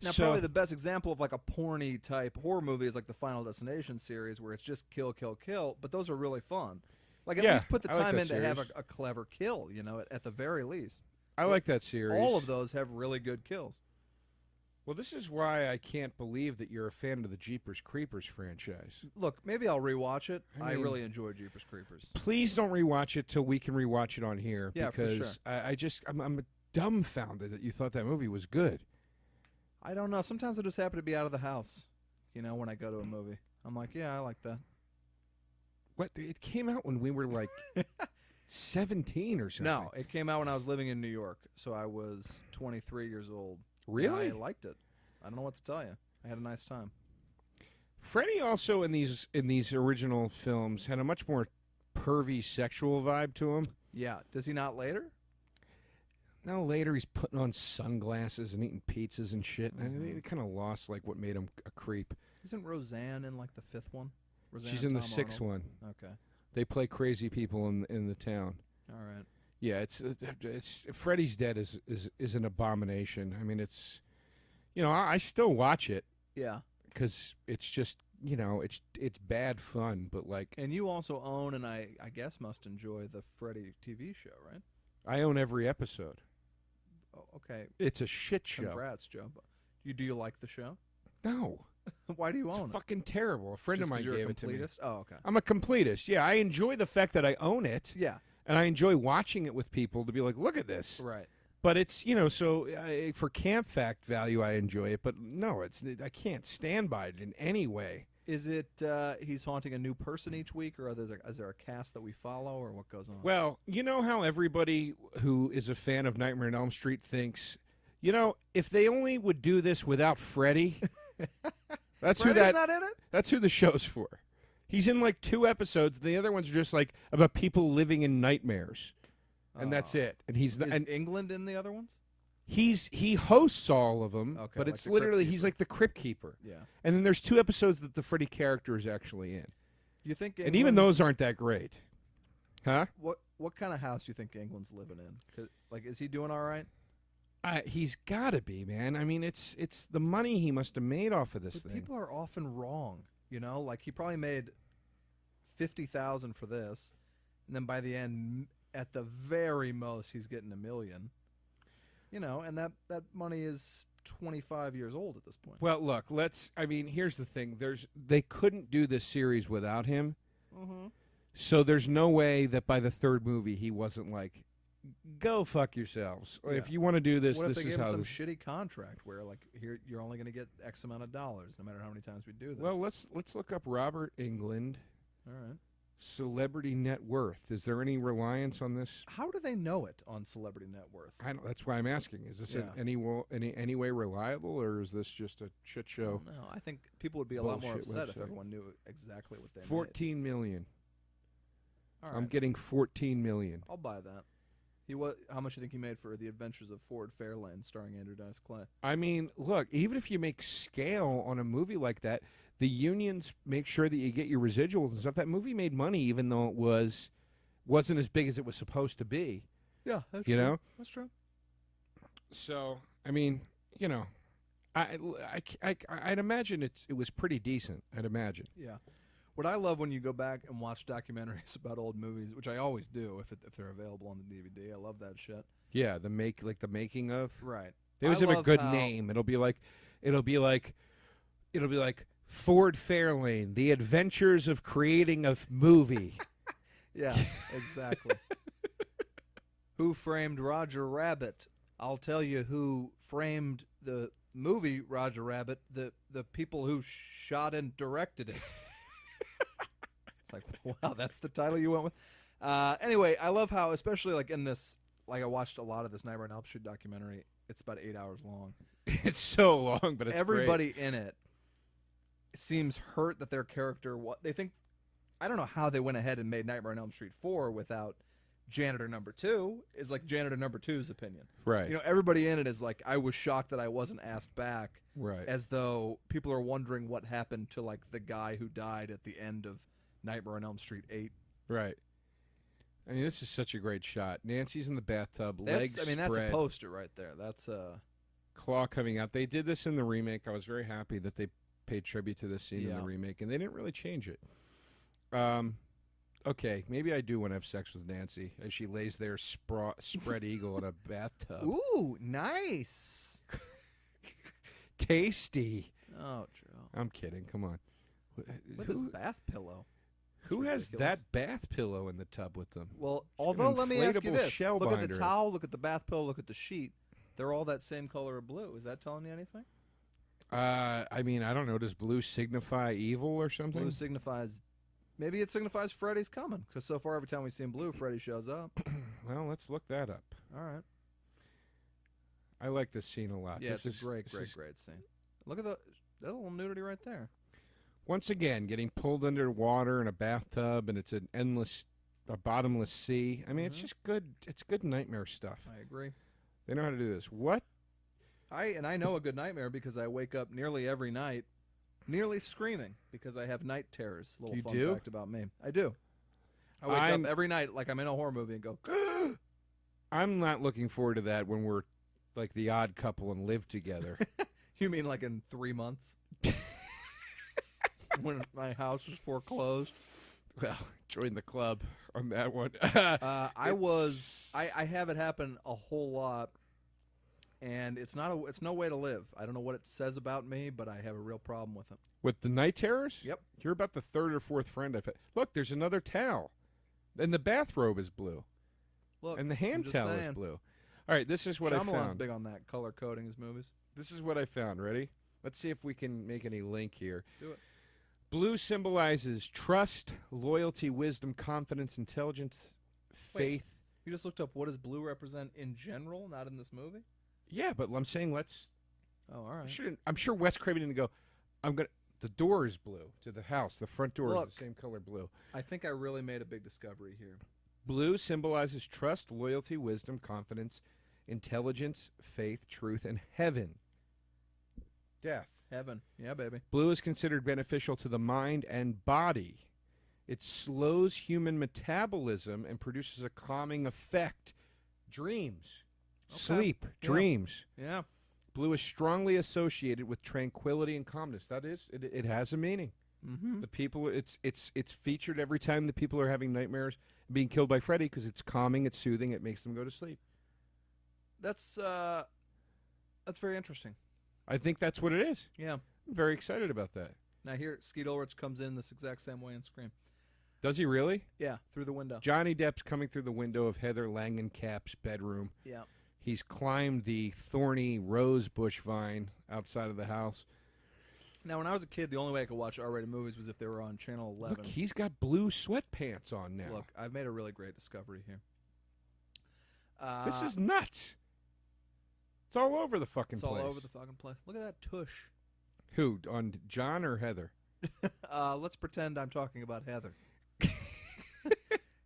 Now, probably the best example of like a porny type horror movie is like the Final Destination series, where it's just kill, kill, kill. But those are really fun. Like, at least put the time in to have a clever kill, you know, at the very least. I like that series. All of those have really good kills. Well, this is why I can't believe that you're a fan of the Jeepers Creepers franchise. Look, maybe I'll rewatch it. I I mean, really enjoy Jeepers Creepers. Please don't rewatch it till we can rewatch it on here. Yeah, for because sure. I'm dumbfounded that you thought that movie was good. I don't know. Sometimes I just happen to be out of the house, you know, when I go to a movie. I'm like, yeah, I like that. What? It came out when we were like 17 or something. No, it came out when I was living in New York, so I was 23 years old. Really? I liked it. I don't know what to tell you. I had a nice time. Freddy also in these original films had a much more pervy sexual vibe to him. Yeah. Does he not later? Now later he's putting on sunglasses and eating pizzas and shit. And it kind of lost like what made him a creep. Isn't Roseanne in like the fifth one? Roseanne She's in the Tom sixth Arnold? one. Okay. They play crazy people in the town. All right. Yeah, it's Freddy's Dead is an abomination. I mean, it's, you know, I still watch it. Yeah. Because it's just, you know, it's bad fun, but like. And you also own, and I guess must enjoy, the Freddy TV show, right? I own every episode. Oh, okay. It's a shit show. Congrats, Joe. Do you like the show? No. Why do you own It's it? fucking terrible. A friend Just of 'cause mine you're gave a it to me. completist? Oh, okay. I'm a completist. Yeah, I enjoy the fact that I own it. Yeah. And I enjoy watching it with people to be like, look at this. Right. But it's, you know, so for camp fact value, I enjoy it. But no, I can't stand by it in any way. Is it he's haunting a new person each week, or is there a cast that we follow, or what goes on? Well, you know how everybody who is a fan of Nightmare on Elm Street thinks, you know, if they only would do this without Freddy, that's Freddy's not in it? That's who the show's for. He's in like 2 episodes. The other ones are just like about people living in nightmares, and that's it. And Is England in the other ones? He hosts all of them, Okay, but like it's the Crypt literally he's Keeper. like the Crypt Keeper. Yeah. And then there's 2 episodes that the Freddy character is actually in, You think? and even those aren't that great, huh? What kind of house do you think England's living in? 'Cause, like, is he doing all right? He's got to be, man. I mean, it's the money he must have made off of this But thing. people are often wrong. You know, like he probably made 50,000 for this, and then by the end, at the very most, he's getting $1 million. You know, and that money is 25 years old at this point. Well, look, I mean, here's the thing. They couldn't do this series without him. Mm-hmm. So there's no way that by the third movie he wasn't like, go fuck yourselves. Yeah. If you want to do this, What if this they is gave him how some this... shitty contract where, like, here you're only going to get X amount of dollars no matter how many times we do this? Well, let's look up Robert Englund, All right. celebrity net worth. Is there any reliance on this? How do they know it on Celebrity Net Worth? I don't, that's why I'm asking. Is this in Yeah. any way reliable, or is this just a shit show? No, I think people would be a lot more Bullshit upset if website. everyone knew exactly what they made. 14 million. All right. I'm getting 14 million. I'll buy that. How much do you think he made for The Adventures of Ford Fairlane, starring Andrew Dice Clay? I mean, look, even if you make scale on a movie like that, the unions make sure that you get your residuals and stuff. That movie made money, even though it wasn't as big as it was supposed to be. Yeah, that's You true. know? That's true. So, I mean, you know, I'd imagine it was pretty decent. I'd imagine. Yeah. What I love when you go back and watch documentaries about old movies, which I always do if they're available on the DVD. I love that shit. Yeah, the making of. Right. They always I have a love good how- name. It'll be like Ford Fairlane, The Adventures of Creating a Movie. Yeah, exactly. Who framed Roger Rabbit? I'll tell you who framed the movie Roger Rabbit, the people who shot and directed it. It's like, wow, that's the title you went with? Anyway, I love how, especially like in this, like I watched a lot of this Nightmare on Elm Street documentary. It's about 8 hours long. It's so long, but it's Everybody in it seems hurt that their character, they think, I don't know how they went ahead and made Nightmare on Elm Street 4 without Janitor Number 2, is like Janitor Number 2's opinion. Right. You know, everybody in it is like, I was shocked that I wasn't asked back, Right. as though people are wondering what happened to like the guy who died at the end of Nightmare on Elm Street 8. Right. I mean, this is such a great shot. Nancy's in the bathtub, legs That's spread, a poster right there. That's claw coming out. They did this in the remake. I was very happy that they paid tribute to this scene in Yeah. the remake, and they didn't really change it. Okay, maybe I do want to have sex with Nancy as she lays there spread eagle in a bathtub. ooh, nice. Tasty. Oh, Joe. I'm kidding. Come on. Look at this bath pillow. Who has ridiculous. that bath pillow in the tub with them? Well, an although let me ask you inflatable this: shell look at binder. the towel, look at the bath pillow, look at the sheet. They're all that same color of blue. Is that telling you anything? I mean, I don't know. Does blue signify evil or something? Blue signifies, maybe it signifies Freddy's coming. Because so far, every time we've seen blue, Freddy shows up. Well, let's look that up. All right. I like this scene a lot. Yeah, This it's is- a great, this great, is- great scene. Look at that little nudity right there. Once again, getting pulled under water in a bathtub, and it's a bottomless sea. I mean, it's Mhm. just good. It's good nightmare stuff. I agree. They know how to do this. What? I know a good nightmare because I wake up nearly every night, nearly screaming because I have night terrors. Little You fun do? fact about me. I do. I wake I'm- up every night like I'm in a horror movie and go, I'm not looking forward to that when we're like the odd couple and live together. you mean like in 3 months? When my house was foreclosed. Well, join the club on that one. I have it happen a whole lot, and it's no way to live. I don't know what it says about me, but I have a real problem with it. With the night terrors? Yep. You're about the third or fourth friend I've had. Look, there's another towel. And the bathrobe is blue. Look, And the I'm hand just towel is saying. blue. All right, this is what I Shyamalan's found. big on that, color coding his movies. This is what I found. Ready? Let's see if we can make any link here. Do it. Blue symbolizes trust, loyalty, wisdom, confidence, intelligence, Wait. faith. You just looked up what does blue represent in general, not in this movie? Yeah, but I'm saying let's. Oh, all right. I'm sure Wes Craven didn't go. The door is blue to the house. The front door Look. is the same color blue. I think I really made a big discovery here. Blue symbolizes trust, loyalty, wisdom, confidence, intelligence, faith, truth, and heaven. Death. Heaven. Yeah, baby. Blue is considered beneficial to the mind and body. It slows human metabolism and produces a calming effect. Dreams, Okay. sleep, Yeah. dreams. Yeah. Blue is strongly associated with tranquility and calmness. That is, it has a meaning. Mm-hmm. The people, it's featured every time the people are having nightmares, being killed by Freddy, because it's calming, it's soothing, it makes them go to sleep. That's very interesting. I think that's what it is. Yeah. I'm very excited about that. Now here, Skeet Ulrich comes in this exact same way in Scream. Does he really? Yeah, through the window. Johnny Depp's coming through the window of Heather Langenkamp's bedroom. Yeah. He's climbed the thorny rose bush vine outside of the house. Now, when I was a kid, the only way I could watch R-rated movies was if they were on Channel 11. Look, he's got blue sweatpants on now. Look, I've made a really great discovery here. This is nuts. It's all over the fucking place. It's all over the fucking place. Look at that tush. Who? On John or Heather? Let's pretend I'm talking about Heather.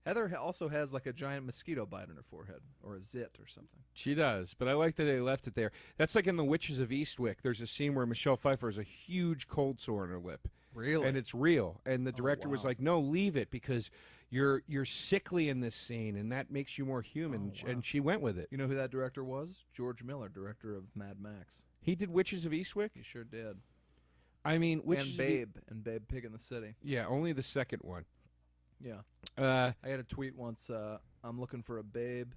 Heather also has like a giant mosquito bite on her forehead, or a zit or something. She does, but I like that they left it there. That's like in The Witches of Eastwick. There's a scene where Michelle Pfeiffer has a huge cold sore on her lip. Really? And it's real. And the director was like, no, leave it, because you're sickly in this scene, and that makes you more human. Oh, wow. And she went with it. You know who that director was? George Miller, director of Mad Max. He did Witches of Eastwick? He sure did. I mean, and Babe Pig in the City. Yeah, only the second one. Yeah. I had a tweet once, I'm looking for a babe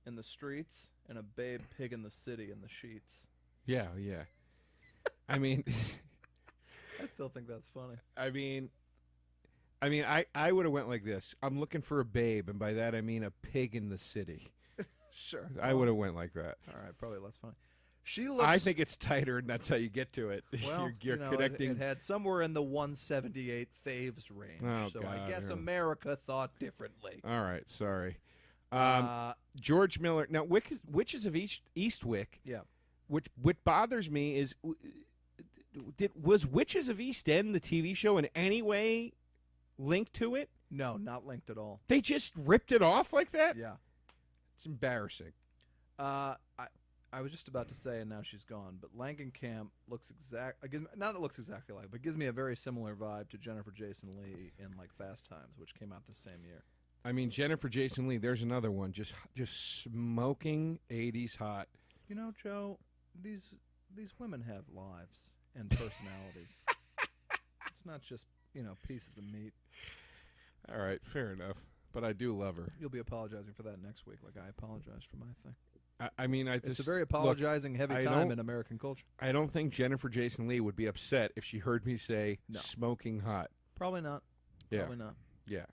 in the streets and a babe pig in the city in the sheets. Yeah. I mean... I still think that's funny. I mean, I would have went like this. I'm looking for a babe, and by that I mean a pig in the city. Sure. I would have went like that. All right, probably less funny. She looks. I think it's tighter, and that's how you get to it. Well, you're connecting. It had somewhere in the 178 faves range, so God, I guess America thought differently. All right, sorry. George Miller. Now, Witches of Eastwick. Yeah. What bothers me is, was Witches of East End, the TV show, in any way linked to it? No, not linked at all. They just ripped it off like that? Yeah. It's embarrassing. I was just about to say, and now she's gone, but Langenkamp looks not it looks exactly like, but gives me a very similar vibe to Jennifer Jason Leigh in like Fast Times, which came out the same year. I mean, Jennifer Jason Leigh, there's another one, just smoking 80s hot. You know, Joe, these women have lives and personalities. It's not just, pieces of meat. All right, fair enough. But I do love her. You'll be apologizing for that next week, like I apologized for my thing. I mean, it's a very apologizing, heavy time in American culture. I don't think Jennifer Jason Leigh would be upset if she heard me say smoking hot. Probably not. Yeah. Probably not. Yeah.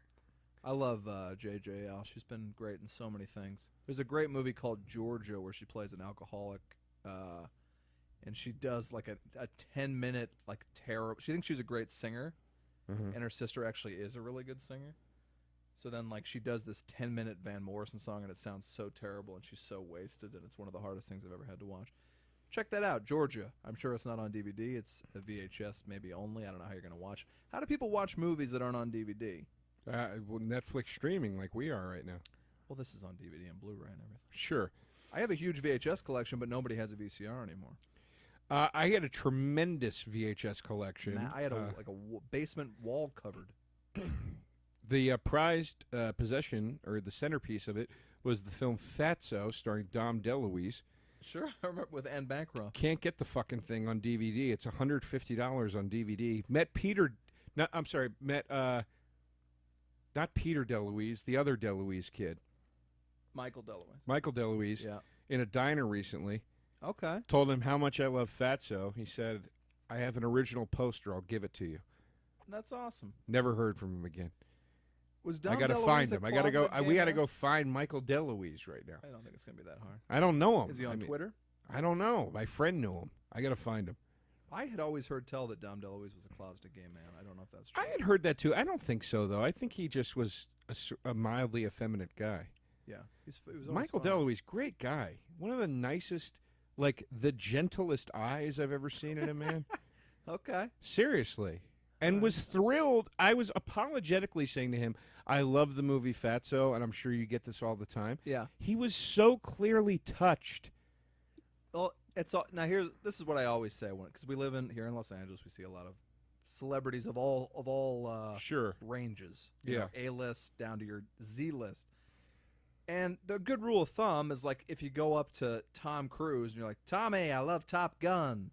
I love JJL. She's been great in so many things. There's a great movie called Georgia where she plays an alcoholic, and she does like a 10-minute like terrible. She thinks she's a great singer, and her sister actually is a really good singer. So then, like, she does this 10-minute Van Morrison song, and it sounds so terrible, and she's so wasted, and it's one of the hardest things I've ever had to watch. Check that out, Georgia. I'm sure it's not on DVD. It's a VHS maybe only. I don't know how you're going to watch. How do people watch movies that aren't on DVD? Well, Netflix streaming like we are right now. Well, this is on DVD and Blu-ray and everything. Sure. I have a huge VHS collection, but nobody has a VCR anymore. I had a tremendous VHS collection. I had a basement wall covered. The prized possession, or the centerpiece of it, was the film Fatso, starring Dom DeLuise. Sure, I remember with Anne Bancroft. Can't get the fucking thing on DVD. It's $150 on DVD. Met not Peter DeLuise, the other DeLuise kid. Michael DeLuise. Michael DeLuise. Yeah. In a diner recently. Okay. Told him how much I love Fatso. He said, I have an original poster. I'll give it to you. That's awesome. Never heard from him again. Was Dom I gotta DeLuise find him. I gotta go. We gotta man? go find Michael DeLuise right now. I don't think it's gonna be that hard. I don't know him. Is he on Twitter? I don't know. My friend knew him. I gotta find him. I had always heard tell that Dom DeLuise was a closeted gay man. I don't know if that's true. I had heard that too. I don't think so though. I think he just was a mildly effeminate guy. Yeah, he was Michael fun. DeLuise, great guy. One of the nicest, like the gentlest eyes I've ever seen in a man. Okay. Seriously. And was thrilled. I was apologetically saying to him, I love the movie Fatso, and I'm sure you get this all the time. Yeah. He was so clearly touched. Well, now this is what I always say because we live here in Los Angeles. We see a lot of celebrities of all Sure. ranges. Yeah. A-list down to your Z-list. And the good rule of thumb is like if you go up to Tom Cruise and you're like, Tommy, I love Top Gun.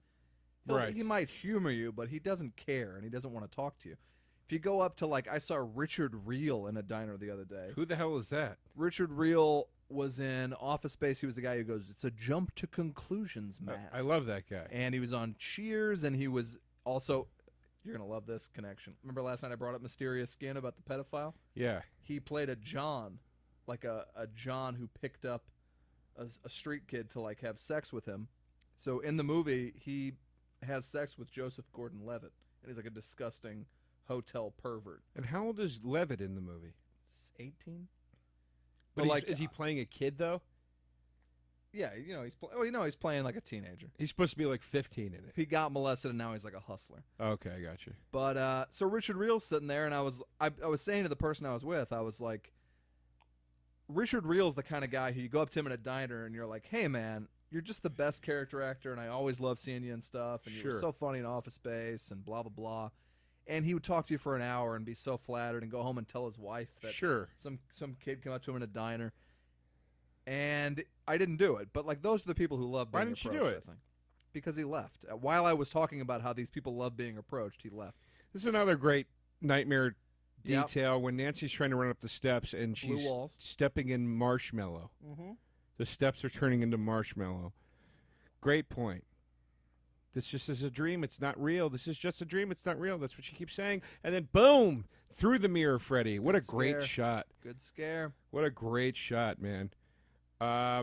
Right. He might humor you, but he doesn't care, and he doesn't want to talk to you. If you go up to, like, I saw Richard Reel in a diner the other day. Who the hell is that? Richard Reel was in Office Space. He was the guy who goes, it's a jump to conclusions, Matt. I love that guy. And he was on Cheers, and he was also You're going to love this connection. Remember last night I brought up Mysterious Skin about the pedophile? Yeah. He played a John, like a John who picked up a street kid to like have sex with him. So in the movie, he has sex with Joseph Gordon-Levitt, and he's like a disgusting hotel pervert. And how old is Levitt in the movie? 18. But like, is he playing a kid though? Yeah, he's playing like a teenager. He's supposed to be like 15 in it. He got molested, and now he's like a hustler. Okay, I got you. But so Richard Reel's sitting there, and I was saying to the person I was with, I was like, Richard Reel's the kind of guy who you go up to him in a diner, and you're like, hey man, you're just the best character actor, and I always love seeing you and stuff, and Sure. you're so funny in Office Space, and blah blah blah. And he would talk to you for an hour and be so flattered, and go home and tell his wife that Sure. some kid came up to him in a diner. And I didn't do it, but like those are the people who love being Why didn't approached, you do it? I think. Because he left. While I was talking about how these people love being approached, he left. This is another great nightmare Yep. detail when Nancy's trying to run up the steps and Blue she's walls. stepping in marshmallow. Mm-hmm. The steps are turning into marshmallow. Great point. This just is a dream. It's not real. This is just a dream. It's not real. That's what she keeps saying. And then boom, through the mirror, Freddy. What a great scare. shot. Good scare. What a great shot, man. I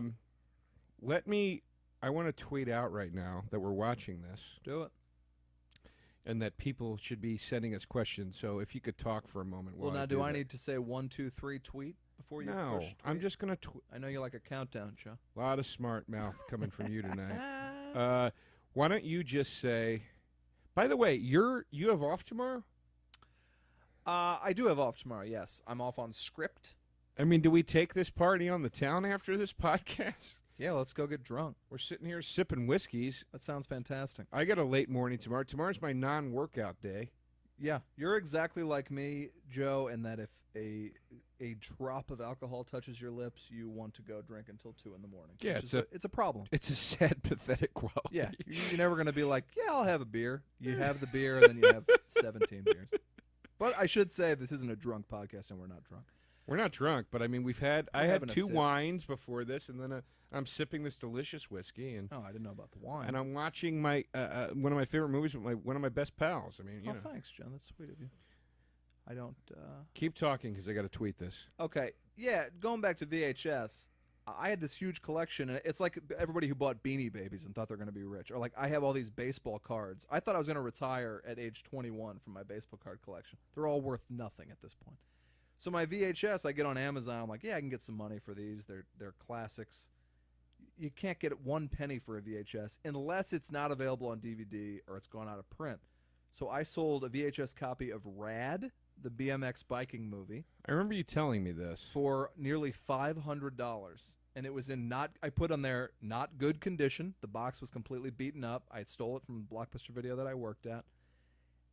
want to tweet out right now that we're watching this Do it. and that people should be sending us questions. So if you could talk for a moment. Well, while now, do I that. need to say 1, 2, 3 tweet before you No, push tweet? I'm just going to I know you like a countdown, Joe. A lot of smart mouth coming from you tonight. Why don't you just say, by the way, you have off tomorrow? I do have off tomorrow, yes. I'm off on script. I mean, do we take this party on the town after this podcast? Yeah, let's go get drunk. We're sitting here sipping whiskeys. That sounds fantastic. I got a late morning tomorrow. Tomorrow's my non-workout day. Yeah, you're exactly like me, Joe, in that if a drop of alcohol touches your lips, you want to go drink until 2 in the morning. Yeah, it's a problem. It's a sad, pathetic quality. Yeah, you're never going to be like, yeah, I'll have a beer. You have the beer, and then you have 17 beers. But I should say this isn't a drunk podcast, and we're not drunk. We're not drunk, but I mean, I had having a 2 sip. wines before this, and then I'm sipping this delicious whiskey, and Oh, I didn't know about the wine. and I'm watching my one of my favorite movies with one of my best pals. I mean, you know. Thanks, John. That's sweet of you. I don't. Keep talking because I got to tweet this. Okay, yeah. Going back to VHS, I had this huge collection, and it's like everybody who bought Beanie Babies and thought they're going to be rich, or like I have all these baseball cards. I thought I was going to retire at age 21 from my baseball card collection. They're all worth nothing at this point. So my VHS, I get on Amazon. I'm like, yeah, I can get some money for these. They're classics. You can't get 1 penny for a VHS unless it's not available on DVD or it's gone out of print. So I sold a VHS copy of Rad, the BMX biking movie, I remember you telling me this. for nearly $500. And it was in I put on there not good condition. The box was completely beaten up. I stole it from a Blockbuster Video that I worked at.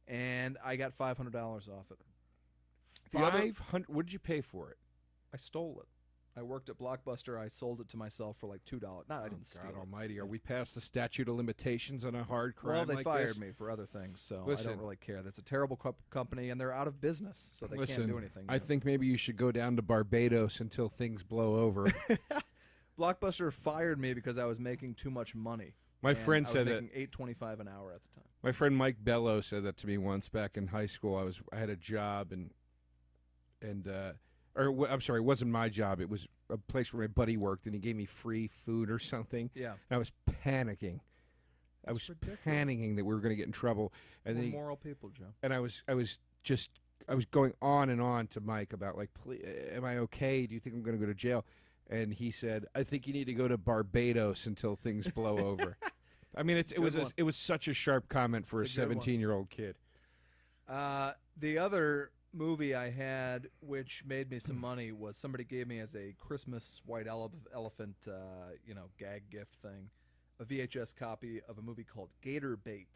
And I got $500 off it. The other- 500. What did you pay for it? I stole it. I worked at Blockbuster. I sold it to myself for like $2. No, I didn't steal God it. Almighty, are we past the statute of limitations on a hard crime? Well, they like fired this? me for other things, so I Listen. don't really care. That's a terrible company, and they're out of business, so they Listen, can't do anything. I think maybe you should go down to Barbados until things blow over. Blockbuster fired me because I was making too much money. My And friend I was said that. making $8.25 an hour at the time. My friend Mike Bello said that to me once back in high school. I had a job I'm sorry, it wasn't my job. It was a place where my buddy worked, and he gave me free food or something. Yeah. And I was panicking. I was ridiculous. panicking that we were going to get in trouble. And We're then moral people, Joe. and I was going on and on to Mike about like, please, am I okay? Do you think I'm going to go to jail? And he said, I think you need to go to Barbados until things blow over. I mean, it was such a sharp comment for It's a a good one. 17-year-old kid. The other movie I had, which made me some money, was somebody gave me as a Christmas white elephant, gag gift thing, a VHS copy of a movie called Gator Bait.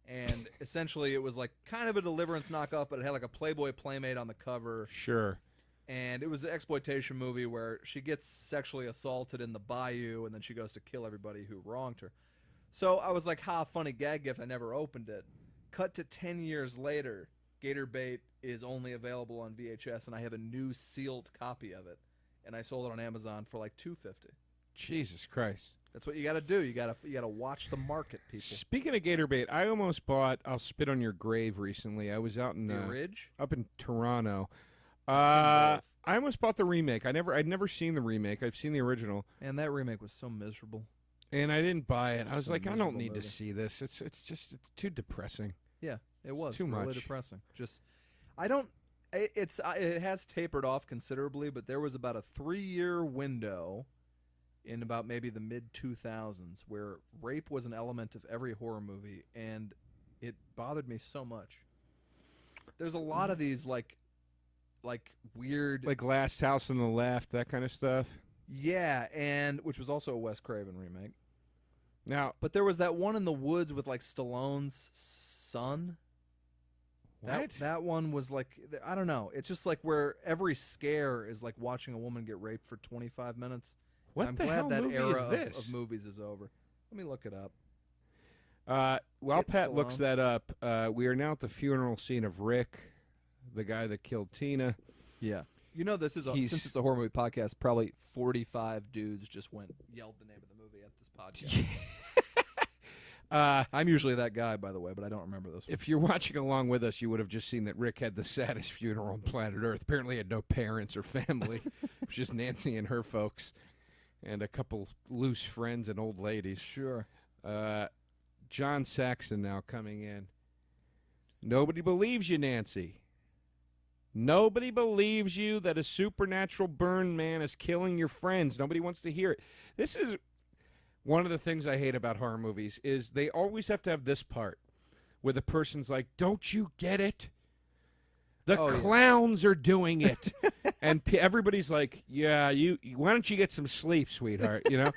And essentially it was like kind of a Deliverance knockoff, but it had like a Playboy Playmate on the cover. Sure. And it was an exploitation movie where she gets sexually assaulted in the bayou, and then she goes to kill everybody who wronged her. So I was like, funny gag gift. I never opened it. Cut to 10 years later, Gator Bait is only available on VHS, and I have a new sealed copy of it. And I sold it on Amazon for like $250. Jesus Christ. That's what you got to do. You got to watch the market, people. Speaking of gator bait, I almost bought I'll Spit on Your Grave recently. I was out in The Ridge? up in Toronto. I've seen both. I almost bought the remake. I'd never seen the remake. I've seen the original. And that remake was so miserable. And I didn't buy it. I was a like, I don't miserable need movie. to see this. It's too depressing. Yeah, it was too really much. depressing. Just, I don't. It has tapered off considerably, but there was about a 3-year window in about maybe the mid-2000s where rape was an element of every horror movie, and it bothered me so much. There's a lot of these like weird, Like Last House on the Left, that kind of stuff. yeah, and which was also a Wes Craven remake. Now, But there was that one in the woods with like Stallone's son. what? That one was like, I don't know. It's just like where every scare is like watching a woman get raped for 25 minutes. What I'm the glad hell that movie era is this? of movies is over. Let me look it up. While It's Pat still looks on. that up, we are now at the funeral scene of Rick, the guy that killed Tina. Yeah. You know, this is He's- since it's a horror movie podcast, probably 45 dudes just yelled the name of the movie at this podcast. I'm usually that guy, by the way, but I don't remember this one. If you're watching along with us, you would have just seen that Rick had the saddest funeral on planet Earth. Apparently, he had no parents or family. It was just Nancy and her folks, and a couple loose friends and old ladies. Sure. John Saxon now coming in. Nobody believes you, Nancy. Nobody believes you that a supernatural burn man is killing your friends. Nobody wants to hear it. This is one of the things I hate about horror movies is they always have to have this part where the person's like, don't you get it? The Oh, yeah. clowns are doing it. And everybody's like, yeah, why don't you get some sleep, sweetheart, you know?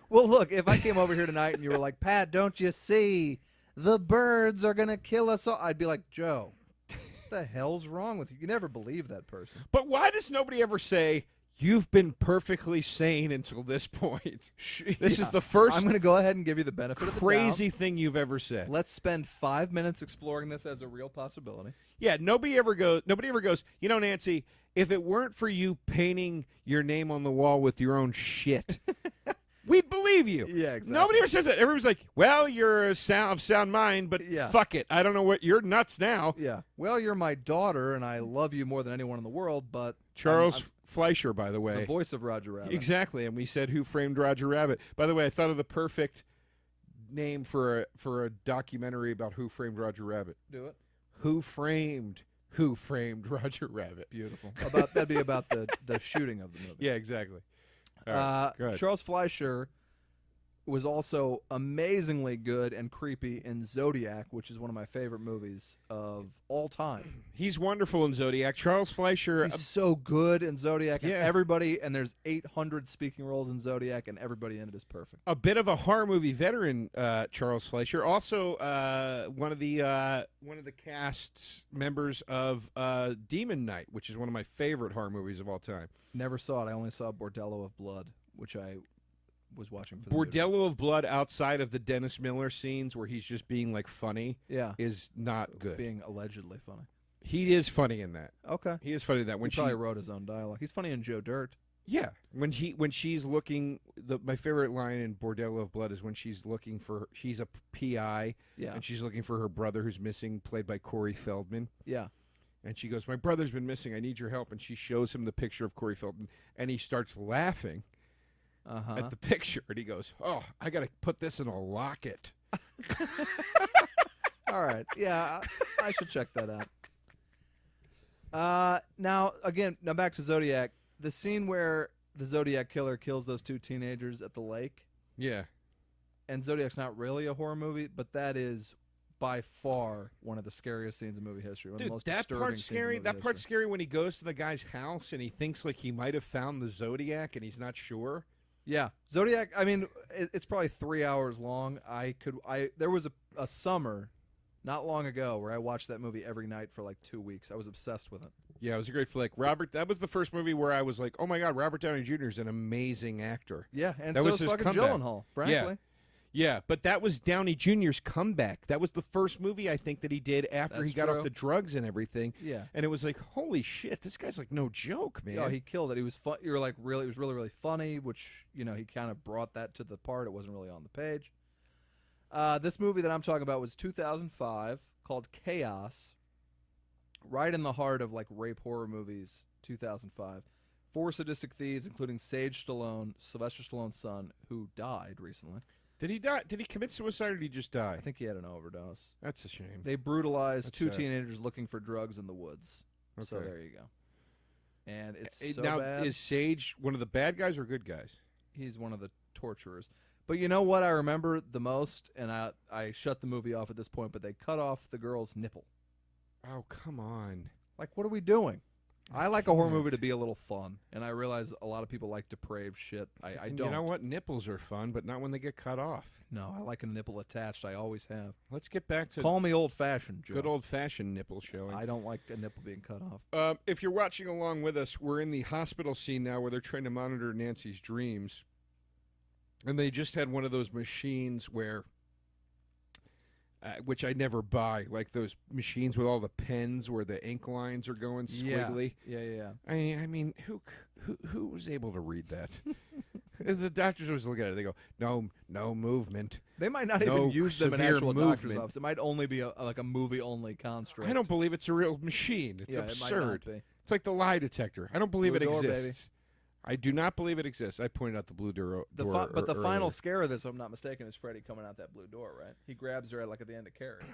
Well, look, if I came over here tonight and you were like, Pat, don't you see? The birds are going to kill us all. I'd be like, Joe, what the hell's wrong with you? You never believe that person. But why does nobody ever say, you've been perfectly sane until this point? This is the first I'm going to go ahead and give you the benefit of the crazy thing you've ever said. doubt. Let's spend 5 minutes exploring this as a real possibility. Yeah, nobody ever goes, you know, Nancy, if it weren't for you painting your name on the wall with your own shit, we'd believe you. Yeah, exactly. Nobody ever says that. Everyone's like, well, you're of sound mind, but Yeah. fuck it. I don't know what, you're nuts now. Yeah. Well, you're my daughter, and I love you more than anyone in the world, but Charles I'm Fleischer, by the the way. voice of Roger Rabbit. Exactly, and we said Who Framed Roger Rabbit. By the way, I thought of the perfect name for a documentary about Who Framed Roger Rabbit. Do it. Who framed Roger Rabbit? Beautiful. That'd be about the shooting of the movie. Yeah, exactly. All right, go ahead. Charles Fleischer was also amazingly good and creepy in Zodiac, which is one of my favorite movies of all time. He's wonderful in Zodiac. Charles Fleischer. He's so good in Zodiac, and Yeah. everybody, and there's 800 speaking roles in Zodiac, and everybody in it is perfect. A bit of a horror movie veteran, Charles Fleischer. Also, one of the cast members of Demon Knight, which is one of my favorite horror movies of all time. Never saw it. I only saw Bordello of Blood, which I was watching for the movie. Bordello of Blood, outside of the Dennis Miller scenes where he's just being like funny, Yeah, is not good. being allegedly funny. He is funny in that. Okay. He is funny in that. When He probably wrote his own dialogue. He's funny in Joe Dirt. yeah, when she's looking, my favorite line in Bordello of Blood is when she's looking for, she's a PI, Yeah. and she's looking for her brother who's missing, played by Corey Feldman. Yeah. And she goes, my brother's been missing. I need your help. And she shows him the picture of Corey Feldman, and he starts laughing Uh-huh. at the picture. And he goes, oh, I got to put this in a locket. All right. Yeah, I should check that out. Now back to Zodiac. The scene where the Zodiac killer kills those two teenagers at the lake, Yeah. and Zodiac's not really a horror movie, but that is by far one of the scariest scenes in movie history. One of the Dude, most that disturbing part's scenes in scary. movie That part's history. scary when he goes to the guy's house and he thinks like he might have found the Zodiac and he's not sure. Yeah, Zodiac. I mean, it's probably 3 hours long. There was a summer, not long ago, where I watched that movie every night for like 2 weeks. I was obsessed with it. Yeah, it was a great flick. That was the first movie where I was like, oh my God, Robert Downey Jr. is an amazing actor. Yeah, and That so was is his fucking comeback. Gyllenhaal, frankly. Yeah, but that was Downey Jr.'s comeback. That was the first movie, I think, that he did after That's he got true. off the drugs and everything. Yeah. And it was like, holy shit, this guy's like no joke, man. Yeah, he killed it. He was fun. You were like, really, it was really, really funny, which, you know, he kind of brought that to the part. It wasn't really on the page. This movie that I'm talking about was 2005, called Chaos. Right in the heart of, like, rape horror movies, 2005. 4 sadistic thieves, including Sylvester Stallone's son, who died recently. Did he die? Did he commit suicide or did he just die? I think he had an overdose. That's a shame. They brutalized That's two sad. teenagers looking for drugs in the woods. Okay. So there you go. And it's so now, bad. is Sage one of the bad guys or good guys? He's one of the torturers. But you know what I remember the most? And I shut the movie off at this point, but they cut off the girl's nipple. Oh, come on. Like, what are we doing? I like a horror can't. movie to be a little fun, and I realize a lot of people like depraved shit. I And don't. You know what? Nipples are fun, but not when they get cut off. No, I like a nipple attached. I always have. Let's get back to Call me old-fashioned, Joe. good old-fashioned nipple showing. I don't like a nipple being cut off. If you're watching along with us, we're in the hospital scene now where they're trying to monitor Nancy's dreams. And they just had one of those machines where, which I never buy, like those machines with all the pens where the ink lines are going squiggly. Yeah. I mean, who was able to read that? The doctors always look at it. They go, no movement. They might not No even use them in severe actual doctor's movement. office. It might only be like a movie-only construct. I don't believe it's a real machine. It's Yeah, absurd. It might not be. It's like the lie detector. I don't believe Blue it door, exists. I do not believe it exists. I pointed out the blue door. But the earlier. final scare of this, if I'm not mistaken, is Freddy coming out that blue door, right? He grabs her at the end of Carrie.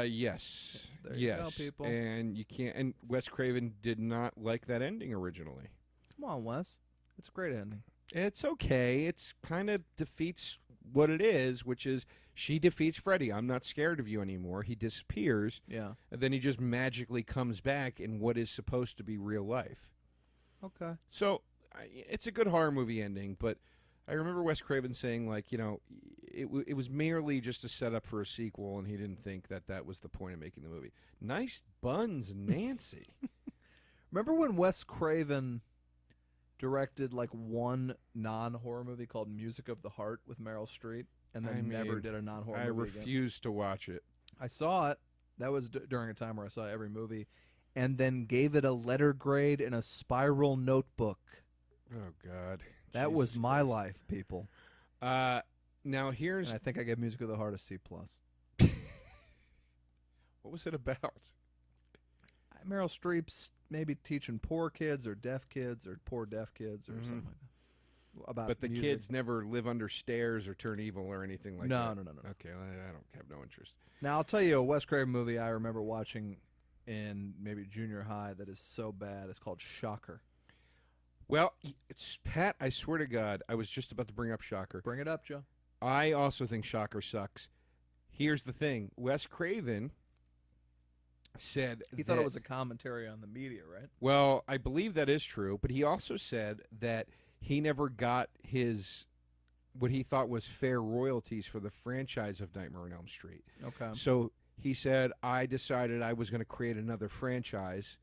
Yes. There you yes. go, people. And you can't. And Wes Craven did not like that ending originally. Come on, Wes. It's a great ending. It's okay. It's kind of defeats what it is, which is she defeats Freddy. I'm not scared of you anymore. He disappears. Yeah. And then he just magically comes back in what is supposed to be real life. Okay. So it's a good horror movie ending, but I remember Wes Craven saying, like, you know, it was merely just a setup for a sequel, and he didn't think that was the point of making the movie. Nice buns, Nancy. Remember when Wes Craven directed like one non-horror movie called Music of the Heart with Meryl Streep, and then never did a non-horror I movie again? refuse to watch it. I saw it. That was during a time where I saw every movie, and then gave it a letter grade in a spiral notebook. Oh, God. That was my life, people. Now here's... And I think I gave Music of the Heart a C+. What was it about? Meryl Streep's maybe teaching poor kids or deaf kids or poor deaf kids or something like that. About But the music. kids never live under stairs or turn evil or anything like that? No. Okay, I don't have no interest. Now, I'll tell you a Wes Craven movie I remember watching in maybe junior high that is so bad. It's called Shocker. Well, it's Pat, I swear to God, I was just about to bring up Shocker. Bring it up, Joe. I also think Shocker sucks. Here's the thing. Wes Craven said He thought it was a commentary on the media, right? Well, I believe that is true, but he also said that he never got his what he thought was fair royalties for the franchise of Nightmare on Elm Street. Okay. So he said, I decided I was going to create another franchise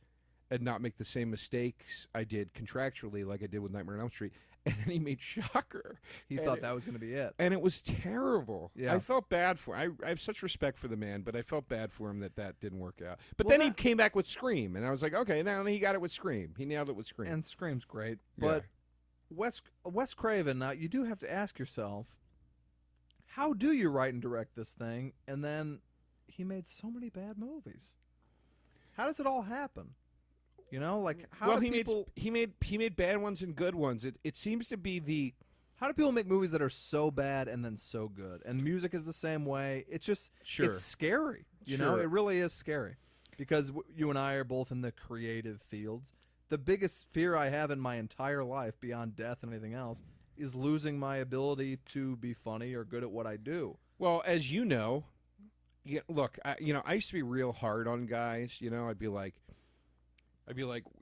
and not make the same mistakes I did contractually like I did with Nightmare on Elm Street. And then he made Shocker. He thought that was going to be it. And it was terrible. Yeah. I felt bad for him. I have such respect for the man, but I felt bad for him that didn't work out. But Well, then he came back with Scream, and I was like, okay, now he got it with Scream. He nailed it with Scream. And Scream's great. But Wes Craven, now you do have to ask yourself, how do you write and direct this thing? And then he made so many bad movies. How does it all happen? You know, like how do people he made bad ones and good ones. It seems to be how do people make movies that are so bad and then so good? And music is the same way. It's just it's scary. You know, it really is scary because you and I are both in the creative fields. The biggest fear I have in my entire life, beyond death and anything else, is losing my ability to be funny or good at what I do. Well, as you know, look, I used to be real hard on guys. You know, I'd be like,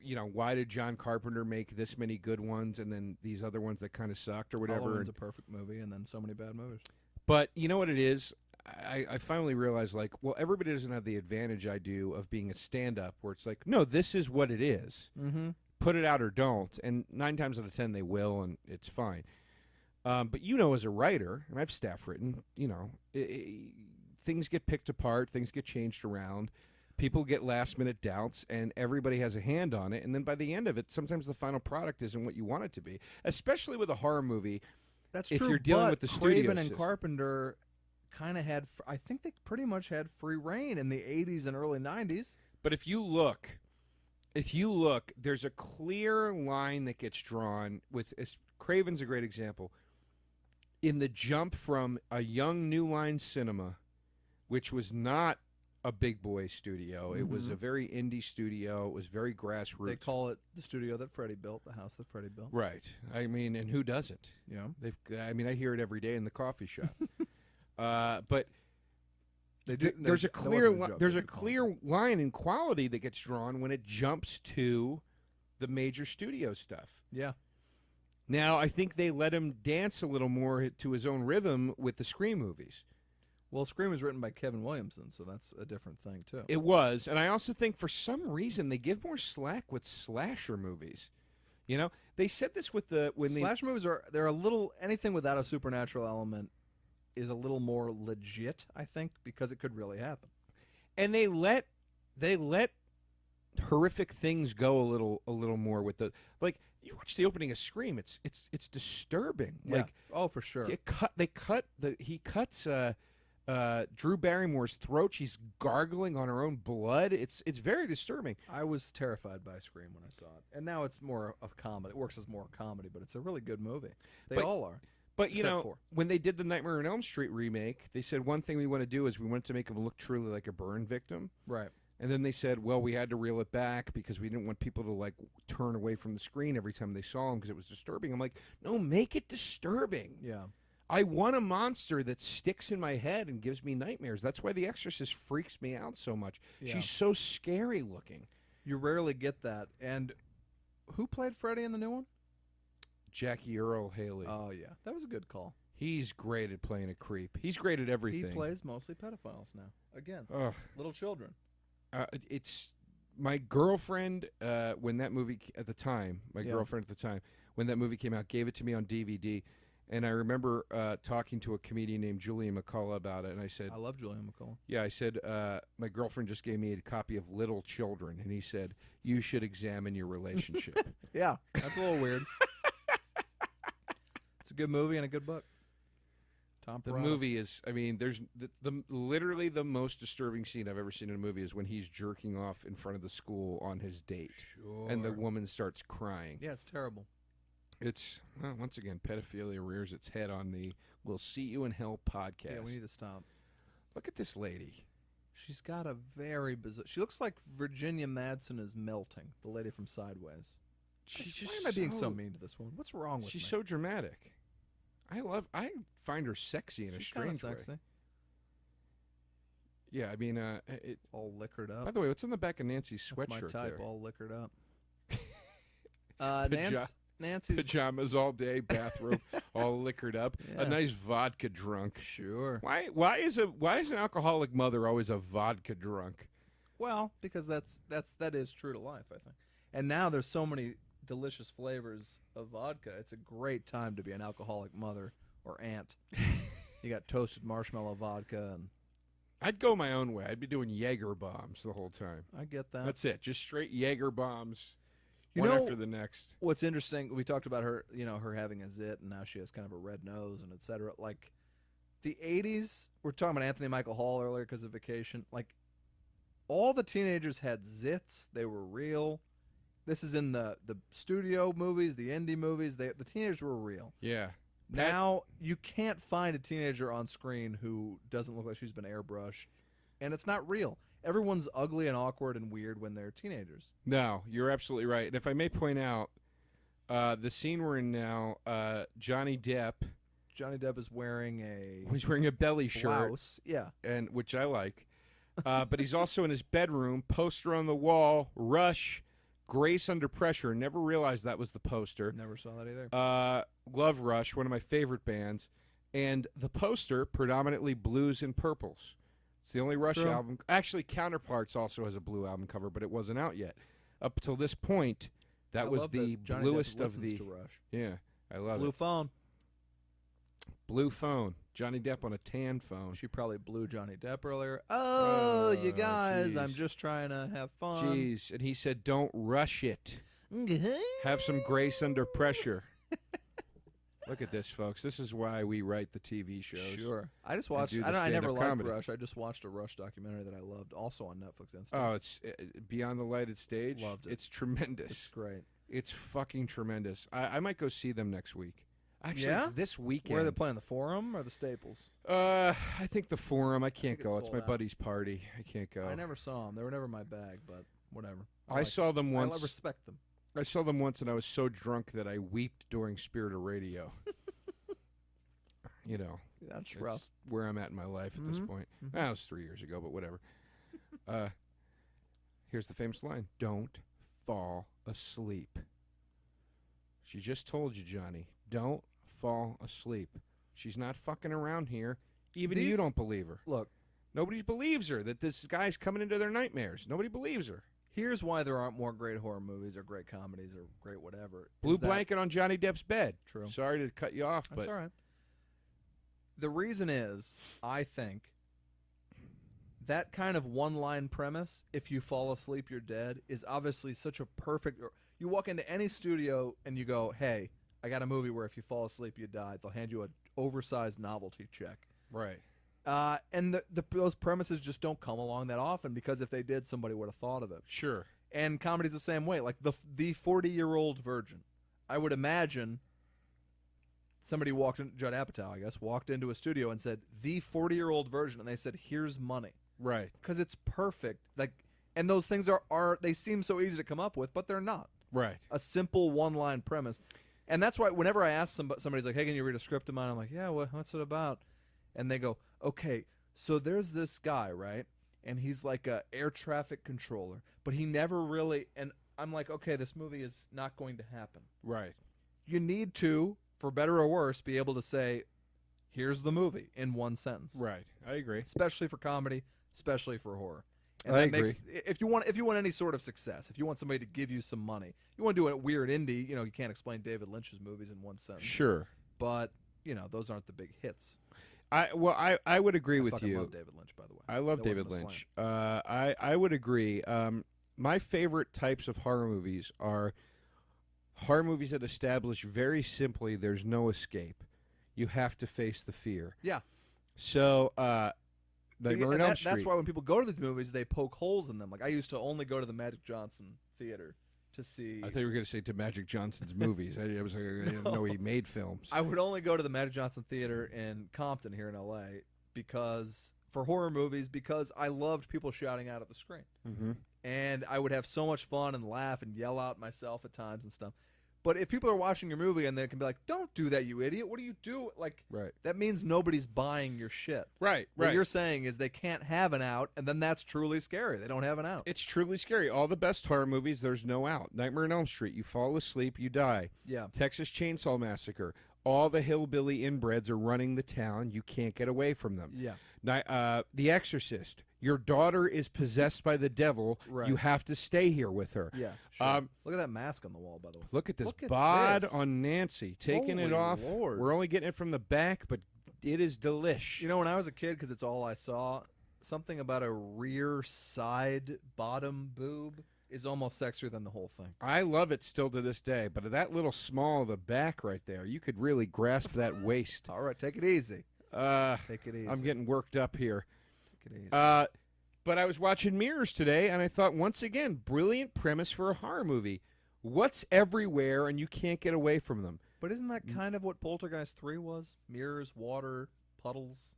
you know, why did John Carpenter make this many good ones and then these other ones that kind of sucked or whatever? It's a perfect movie and then so many bad movies. But you know what it is? I finally realized, like, well, everybody doesn't have the advantage I do of being a stand-up where it's like, no, this is what it is. Mm-hmm. Put it out or don't. And 9 times out of 10 they will, and it's fine. But you know, as a writer, and I've staff written, you know, things get picked apart, things get changed around, people get last-minute doubts, and everybody has a hand on it. And then by the end of it, sometimes the final product isn't what you want it to be, especially with a horror movie. That's if true, you're dealing but with the Craven studio and system. Carpenter kind of had, I think they pretty much had free reign in the 80s and early 90s. But if you look, there's a clear line that gets drawn with Craven's a great example. In the jump from a young New Line Cinema, which was not a big boy studio, it was a very indie studio. It was very grassroots. They call it the studio that Freddy built, the house that Freddy built. Right. I mean, and who doesn't? Yeah. I hear it every day in the coffee shop. But They do, there's a clear line in quality that gets drawn when it jumps to the major studio stuff. Yeah. Now, I think they let him dance a little more to his own rhythm with the Scream movies. Well, Scream was written by Kevin Williamson, so that's a different thing, too. It was, and I also think for some reason they give more slack with slasher movies. You know, they said this with Slasher movies they're a little, anything without a supernatural element is a little more legit, I think, because it could really happen. And they let horrific things go a little more with the, like, you watch the opening of Scream, it's disturbing. Yeah. Like, oh, for sure. He cuts Drew Barrymore's throat. She's gargling on her own blood. It's very disturbing. I was terrified by Scream when I saw it, and now it's more of comedy. It works as more comedy, but it's a really good movie. They all are. But you know, when they did the Nightmare on Elm Street remake, they said one thing we want to do is we wanted to make him look truly like a burn victim. Right. And then they said, well, we had to reel it back because we didn't want people to, like, turn away from the screen every time they saw him because it was disturbing. I'm like, no, make it disturbing. Yeah. I want a monster that sticks in my head and gives me nightmares. That's why The Exorcist freaks me out so much. Yeah. She's so scary looking. You rarely get that. And who played Freddy in the new one? Jackie Earl Haley. Oh, yeah. That was a good call. He's great at playing a creep. He's great at everything. He plays mostly pedophiles now. Again, little children. It's my girlfriend when that movie at the time. My girlfriend at the time when that movie came out gave it to me on DVD, and I remember talking to a comedian named Julian McCullough about it, and I said, "I love Julian McCullough." Yeah, I said my girlfriend just gave me a copy of Little Children, and he said you should examine your relationship. Yeah, that's a little weird. It's a good movie and a good book. The movie is, I mean, there's literally the most disturbing scene I've ever seen in a movie is when he's jerking off in front of the school on his date. Sure. And the woman starts crying. Yeah, it's terrible. It's, well, once again, pedophilia rears its head on the We'll See You in Hell podcast. Yeah, we need to stop. Look at this lady. She's got a very bizarre, she looks like Virginia Madsen is melting, the lady from Sideways. Why am I being so mean to this woman? What's wrong with me? She's so dramatic. I find her sexy in a strange way. Sexy. Yeah, I mean, all liquored up. By the way, what's on the back of Nancy's sweatshirt? That's my type, there? all liquored up. Nancy's pajamas all day, bathrobe, all liquored up. Yeah. A nice vodka drunk. Sure. Why is an alcoholic mother always a vodka drunk? Well, because that is true to life, I think. And now there's so many delicious flavors of vodka. It's a great time to be an alcoholic mother or aunt. You got toasted marshmallow vodka, and I'd go my own way. I'd be doing Jaeger bombs the whole time. I get that. That's it. Just straight Jaeger bombs. You one know, after the next. What's interesting, we talked about her, her having a zit, and now she has kind of a red nose, and et cetera. Like, the 80s, we're talking about Anthony Michael Hall earlier because of Vacation. Like, all the teenagers had zits. They were real. This is in the studio movies, the indie movies. The teenagers were real. Yeah. Now, you can't find a teenager on screen who doesn't look like she's been airbrushed, and it's not real. Everyone's ugly and awkward and weird when they're teenagers. No, you're absolutely right. And if I may point out, the scene we're in now, Johnny Depp. Johnny Depp is wearing he's wearing a belly blouse. shirt. Yeah. And which I like. But he's also in his bedroom, poster on the wall, Rush, Grace Under Pressure. Never realized that was the poster. Never saw that either. Love Rush, one of my favorite bands. And the poster, predominantly blues and purples. It's the only Rush album. Actually, Counterparts also has a blue album cover, but it wasn't out yet. Up till this point, that was the bluest of the. To Rush. Yeah, I love Blue it. Phone. Blue phone. Johnny Depp on a tan phone. She probably blew Johnny Depp earlier. Oh, you guys, geez. I'm just trying to have fun. Jeez. And he said, don't rush it. Have some grace under pressure. Look at this, folks. This is why we write the TV shows. Sure. I just watched. I never liked Rush. I just watched a Rush documentary that I loved, also on Netflix. And stuff. Oh, it's Beyond the Lighted Stage. Loved it. It's tremendous. It's great. It's fucking tremendous. I might go see them next week. Actually, Yeah? it's this weekend. Where are they playing? The Forum or the Staples? I think the Forum. I can't it's go. It's sold my out. buddy's party. I can't go. I never saw them. They were never my bag, but whatever. I saw them once. I respect them. I saw them once, and I was so drunk that I weeped during Spirit of Radio. You know, That's rough. where I'm at in my life at this point. That was 3 years ago, but whatever. Here's the famous line: "Don't fall asleep." She just told you, Johnny. Don't fall asleep. She's not fucking around here. Even you don't believe her. Look, nobody believes her that this guy's coming into their nightmares. Nobody believes her. here's why there aren't more great horror movies or great comedies or great whatever. Blue blanket on Johnny Depp's bed. True. Sorry to cut you off, That's but all right. The reason is, I think, that kind of one-line premise, if you fall asleep, you're dead, is obviously such a perfect... You walk into any studio and you go, hey, I got a movie where if you fall asleep, you die. They'll hand you an oversized novelty check. right. And those premises just don't come along that often, because if they did, somebody would have thought of it. Sure. And comedy's the same way. Like the 40-year-old virgin. I would imagine somebody walked in, Judd Apatow, I guess, walked into a studio and said, the 40-year-old virgin, and they said, here's money. Right. Because it's perfect. Like, and those things are they seem so easy to come up with, but they're not. Right. A simple one-line premise. And that's why whenever I ask somebody's like, hey, can you read a script of mine? I'm like, yeah, what's it about? And they go, okay, so there's this guy, right? And he's like a air traffic controller, but he never really, and I'm like, okay, this movie is not going to happen. Right. You need to, for better or worse, be able to say, here's the movie in one sentence. Right. I agree. Especially for comedy, especially for horror. And I that agree. If you want any sort of success, if you want somebody to give you some money, you want to do a weird indie, you can't explain David Lynch's movies in one sentence. Sure. But, those aren't the big hits. I would agree with fucking you. love David Lynch, by the way. I love That David wasn't a Lynch. I would agree. My favorite types of horror movies are horror movies that establish very simply there's no escape. You have to face the fear. Yeah. So, Nightmare on Elm Street. That's why when people go to these movies, they poke holes in them. Like, I used to only go to the Magic Johnson Theater to see... I thought you were going to say to Magic Johnson's movies. I was like, I didn't know he made films. I would only go to the Magic Johnson Theater in Compton here in L.A. for horror movies, because I loved people shouting out at the screen. Mm-hmm. And I would have so much fun and laugh and yell out myself at times and stuff. But if people are watching your movie and they can be like, don't do that, you idiot. What do you do? Like, Right. that means nobody's buying your shit. Right, What right. you're saying is they can't have an out, and then that's truly scary. They don't have an out. It's truly scary. All the best horror movies, there's no out. Nightmare on Elm Street, you fall asleep, you die. Yeah. Texas Chainsaw Massacre, all the hillbilly inbreds are running the town. You can't get away from them. Yeah. The Exorcist, your daughter is possessed by the devil. Right. You have to stay here with her. Yeah. Sure. Look at that mask on the wall, by the way. Look at this Look at bod this. on Nancy. Taking it Holy off. Lord. We're only getting it from the back, but it is delish. When I was a kid, because it's all I saw, something about a rear side bottom boob is almost sexier than the whole thing. I love it still to this day, but that little small of the back right there, you could really grasp that waist. All right, take it easy. Take it easy. I'm getting worked up here. Take it easy. But I was watching Mirrors today, and I thought, once again, brilliant premise for a horror movie. What's everywhere, and you can't get away from them? But isn't that kind of what Poltergeist 3 was? Mirrors, water, puddles.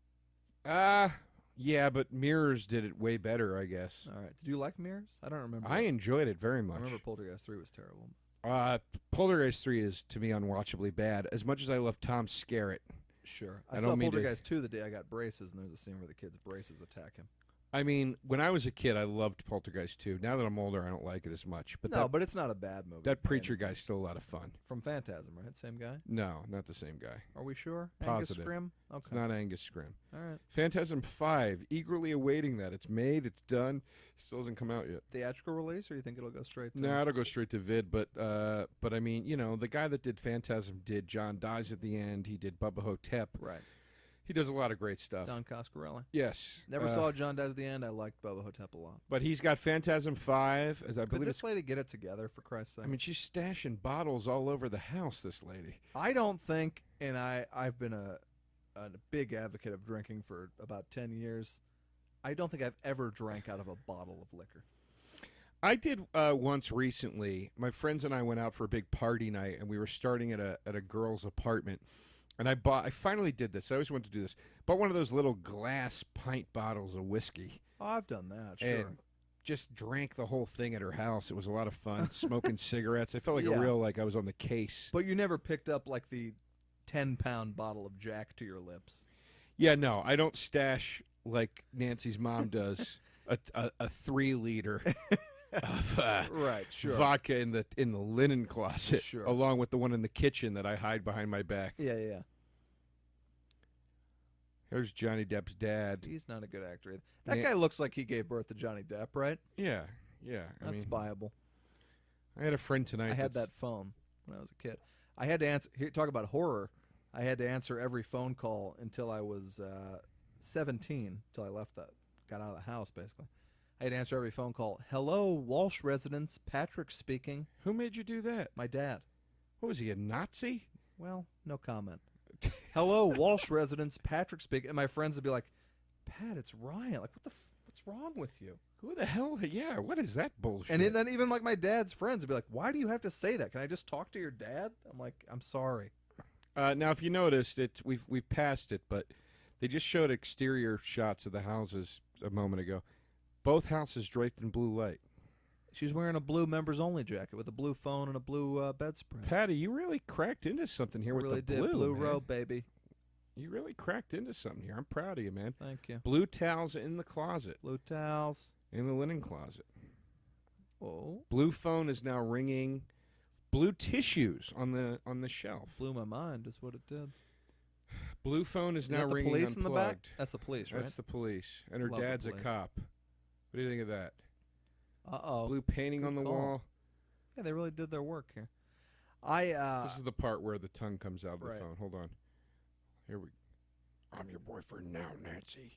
Yeah, but Mirrors did it way better, I guess. All right. Did you like Mirrors? I don't remember. I enjoyed it very much. I remember Poltergeist 3 was terrible. Poltergeist 3 is, to me, unwatchably bad, as much as I love Tom Skerritt. Sure. I I don't saw mean to- Poltergeist 2 the day I got braces, and there's a scene where the kid's braces attack him. I mean, when I was a kid, I loved Poltergeist 2. Now that I'm older, I don't like it as much. But No, but it's not a bad movie. that preacher guy's still a lot of fun. From Phantasm, right? Same guy? No, not the same guy. Are we sure? Angus Positive. Scrimm? Okay. It's not Angus Scrimm. All right. Phantasm 5, eagerly awaiting that. It's made, it's done, still hasn't come out yet. Theatrical release, or you think it'll go straight to... No, it'll go straight to vid, but I mean, you know, the guy that did Phantasm did John Dies at the End. He did Bubba Hotep. Right. He does a lot of great stuff. Don Coscarelli. Yes. Never saw John Dies at the End. I liked Bubba Hotep a lot. But he's got Phantasm 5. As I Could believe this lady get it together, for Christ's sake? I mean, she's stashing bottles all over the house, this lady. I don't think, and I've been a big advocate of drinking for about 10 years. I don't think I've ever drank out of a bottle of liquor. I did once recently. My friends and I went out for a big party night, and we were starting at a girl's apartment. And I finally did this. I always wanted to do this. Bought one of those little glass pint bottles of whiskey. Oh, I've done that, sure. And just drank the whole thing at her house. It was a lot of fun. Smoking cigarettes. I felt like Yeah. a real, like I was on the case. But you never picked up, like, the 10-pound bottle of Jack to your lips. Yeah, no. I don't stash like Nancy's mom does a 3-liter of Right, sure. vodka in the linen closet, Sure. along with the one in the kitchen that I hide behind my back. Yeah. There's Johnny Depp's dad. He's not a good actor either. That guy looks like he gave birth to Johnny Depp, right? Yeah. That's I mean, viable. I had a friend tonight. I had that phone when I was a kid. I had to answer. Here, talk about horror. I had to answer every phone call until I was 17, until I got out of the house, basically. I had to answer every phone call. Hello, Walsh residence. Patrick speaking. Who made you do that? My dad. What was he, a Nazi? Well, no comment. Hello, Walsh residence. Patrick speaking. And my friends would be like, Pat, it's Ryan. Like, what's wrong with you? Who the hell? Yeah, what is that bullshit? And then even like my dad's friends would be like, why do you have to say that? Can I just talk to your dad? I'm like, I'm sorry. Now, if you noticed, we've passed it, but they just showed exterior shots of the houses a moment ago. Both houses draped in blue light. She's wearing a blue members-only jacket with a blue phone and a blue bedspread. Patty, you really cracked into something here with really the blue. did. Blue man. robe, baby. You really cracked into something here. I'm proud of you, man. Thank you. Blue towels in the closet. Blue towels. In the linen closet. Oh. Blue phone is now ringing. Blue tissues on the shelf. Blew my mind is what it did. Blue phone is Is now that the ringing police in the back? unplugged. That's the police, right? That's the police. And her Love the dad's a police. cop. What do you think of that? Uh-oh. Blue painting Good on the call. wall. Yeah, they really did their work here. This is the part where the tongue comes out of the Right. phone. Hold on. Here we I'm your boyfriend now, Nancy.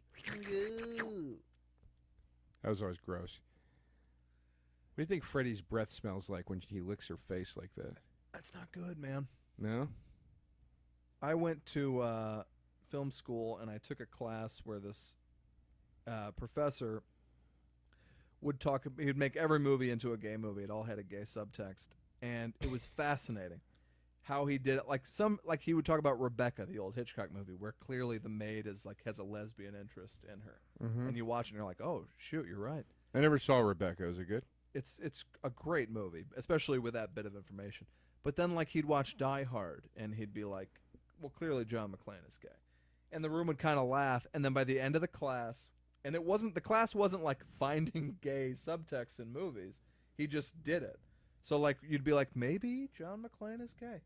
That was always gross. What do you think Freddy's breath smells like when he licks her face like that? That's not good, man. No? I went to film school, and I took a class where this professor would talk. He'd make every movie into a gay movie. It all had a gay subtext, and it was fascinating how he did it. Like he would talk about Rebecca, the old Hitchcock movie, where clearly the maid has a lesbian interest in her, Mm-hmm. and you watch it and you're like, oh shoot, you're right. I never saw Rebecca. Is it good? It's a great movie, especially with that bit of information. But then like he'd watch Die Hard, and he'd be like, well, clearly John McClane is gay, and the room would kind of laugh. And then by the end of the class, and the class wasn't like finding gay subtext in movies. He just did it. So like you'd be like, maybe John McClane is gay.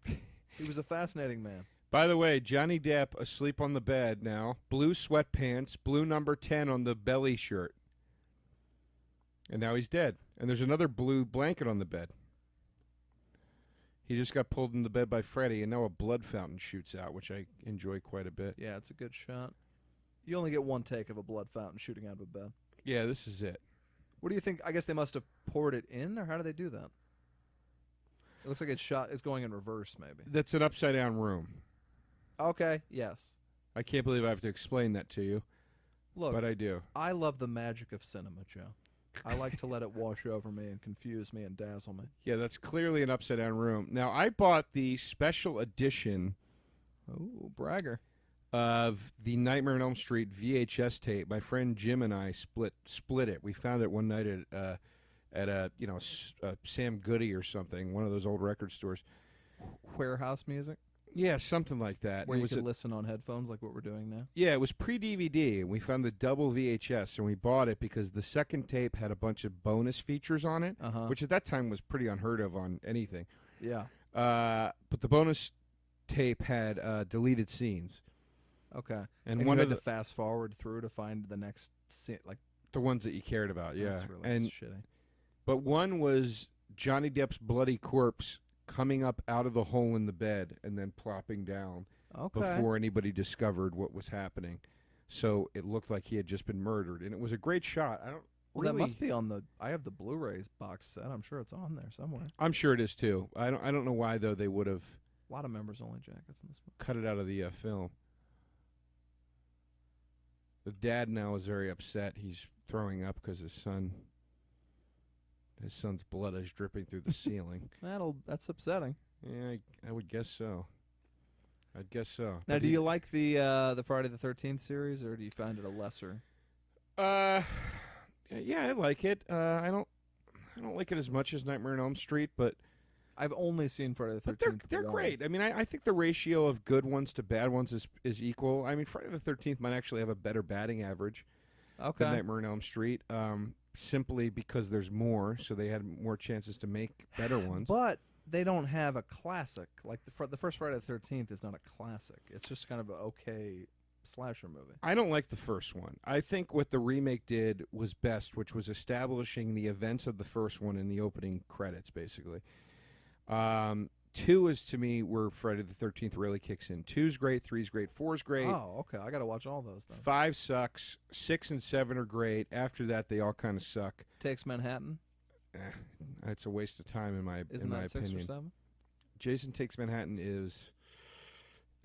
He was a fascinating man. By the way, Johnny Depp asleep on the bed now. Blue sweatpants, blue number 10 on the belly shirt. And now he's dead. And there's another blue blanket on the bed. He just got pulled in the bed by Freddy, and now a blood fountain shoots out, which I enjoy quite a bit. Yeah, it's a good shot. You only get one take of a blood fountain shooting out of a bed. Yeah, this is it. What do you think? I guess they must have poured it in, or how do they do that? It looks like it's going in reverse, maybe. That's an upside-down room. Okay, yes. I can't believe I have to explain that to you, Look, but I do. I love the magic of cinema, Joe. I like to let it wash over me and confuse me and dazzle me. Yeah, that's clearly an upside-down room. Now, I bought the special edition Ooh, bragger. of the Nightmare on Elm Street VHS tape. My friend Jim and I split it. We found it one night at a Sam Goody or something, one of those old record stores. Warehouse music? Yeah, something like that. Where it you was could listen on headphones like what we're doing now? Yeah, it was pre-DVD, and we found the double VHS, and we bought it because the second tape had a bunch of bonus features on it, which at that time was pretty unheard of on anything. Yeah. But the bonus tape had deleted scenes. Okay. And one one you of had the to fast forward through to find the next scene, like the ones that you cared about, yeah. that's really and shitty. But one was Johnny Depp's bloody corpse coming up out of the hole in the bed and then plopping down before anybody discovered what was happening. So it looked like he had just been murdered, and it was a great shot. That must be on the. I have the Blu-ray box set. I'm sure it's on there somewhere. I'm sure it is too. I don't know why though they would have a lot of members-only jackets in this movie. Cut it out of the film. The dad now is very upset. He's throwing up because his son's blood is dripping through the ceiling. That's upsetting. Yeah, I would guess so. I'd guess so. Now, do you like the Friday the 13th series, or do you find it a lesser? Yeah, I like it. I don't like it as much as Nightmare on Elm Street, but I've only seen Friday the 13th. But they're great. I mean, I think the ratio of good ones to bad ones is equal. I mean, Friday the 13th might actually have a better batting average than Nightmare on Elm Street, simply because there's more, so they had more chances to make better ones. But they don't have a classic. Like the first Friday the 13th is not a classic. It's just kind of an okay slasher movie. I don't like the first one. I think what the remake did was best, which was establishing the events of the first one in the opening credits, basically. 2 is, to me, where Friday the 13th really kicks in. 2's great, 3's great, 4's great. Oh, okay. I got to watch all those then. 5 sucks. 6 and 7 are great. After that, they all kind of suck. Takes Manhattan? It's a waste of time in my opinion. Isn't that 6 or 7? Jason Takes Manhattan is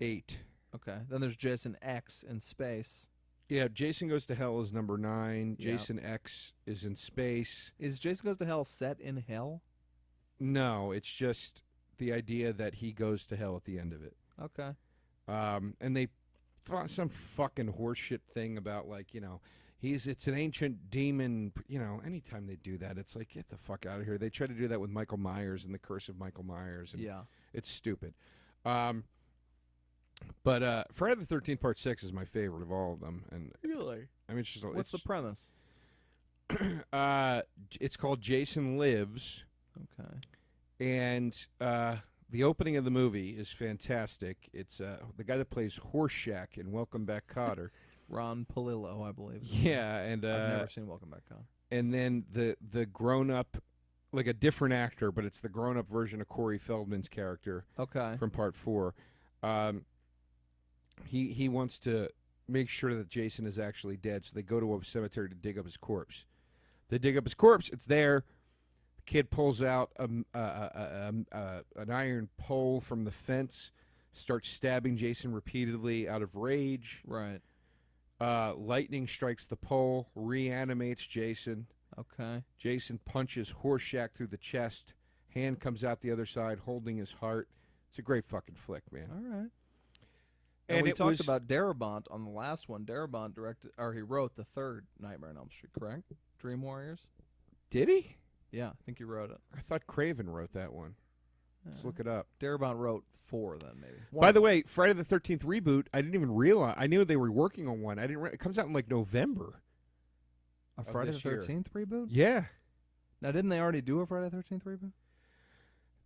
8. Okay. Then there's Jason X in space. Yeah, Jason Goes to Hell is number 9. Yep. Jason X is in space. Is Jason Goes to Hell set in hell? No, it's just the idea that he goes to hell at the end of it. Okay. And they thought some fucking horseshit thing about, like, you know, it's an ancient demon. You know, anytime they do that, it's like, get the fuck out of here. They tried to do that with Michael Myers and The Curse of Michael Myers. And yeah. It's stupid. But Friday the 13th Part 6 is my favorite of all of them. And really? I mean, it's just... What's the premise? It's called Jason Lives. Okay. And the opening of the movie is fantastic. It's the guy that plays Horseshack in Welcome Back, Kotter. Ron Palillo, I believe. Yeah, and I've never seen Welcome Back, Kotter. And then the grown-up, like a different actor, but it's the grown-up version of Corey Feldman's character. Okay. From Part 4. He wants to make sure that Jason is actually dead, so they go to a cemetery to dig up his corpse. They dig up his corpse. It's there. The kid pulls out an iron pole from the fence, starts stabbing Jason repeatedly out of rage. Right. Lightning strikes the pole, reanimates Jason. Okay. Jason punches Horseshack through the chest. Hand comes out the other side, holding his heart. It's a great fucking flick, man. All right. And we talked about Darabont on the last one. Darabont he wrote the third Nightmare on Elm Street, correct? Dream Warriors. Did he? Yeah, I think he wrote it. I thought Craven wrote that one. Let's look it up. Darabont wrote 4 then, maybe. By the way, Friday the 13th reboot, I didn't even realize. I knew they were working on one. It comes out in like November. A Friday the 13th reboot? Yeah. Now, didn't they already do a Friday the 13th reboot?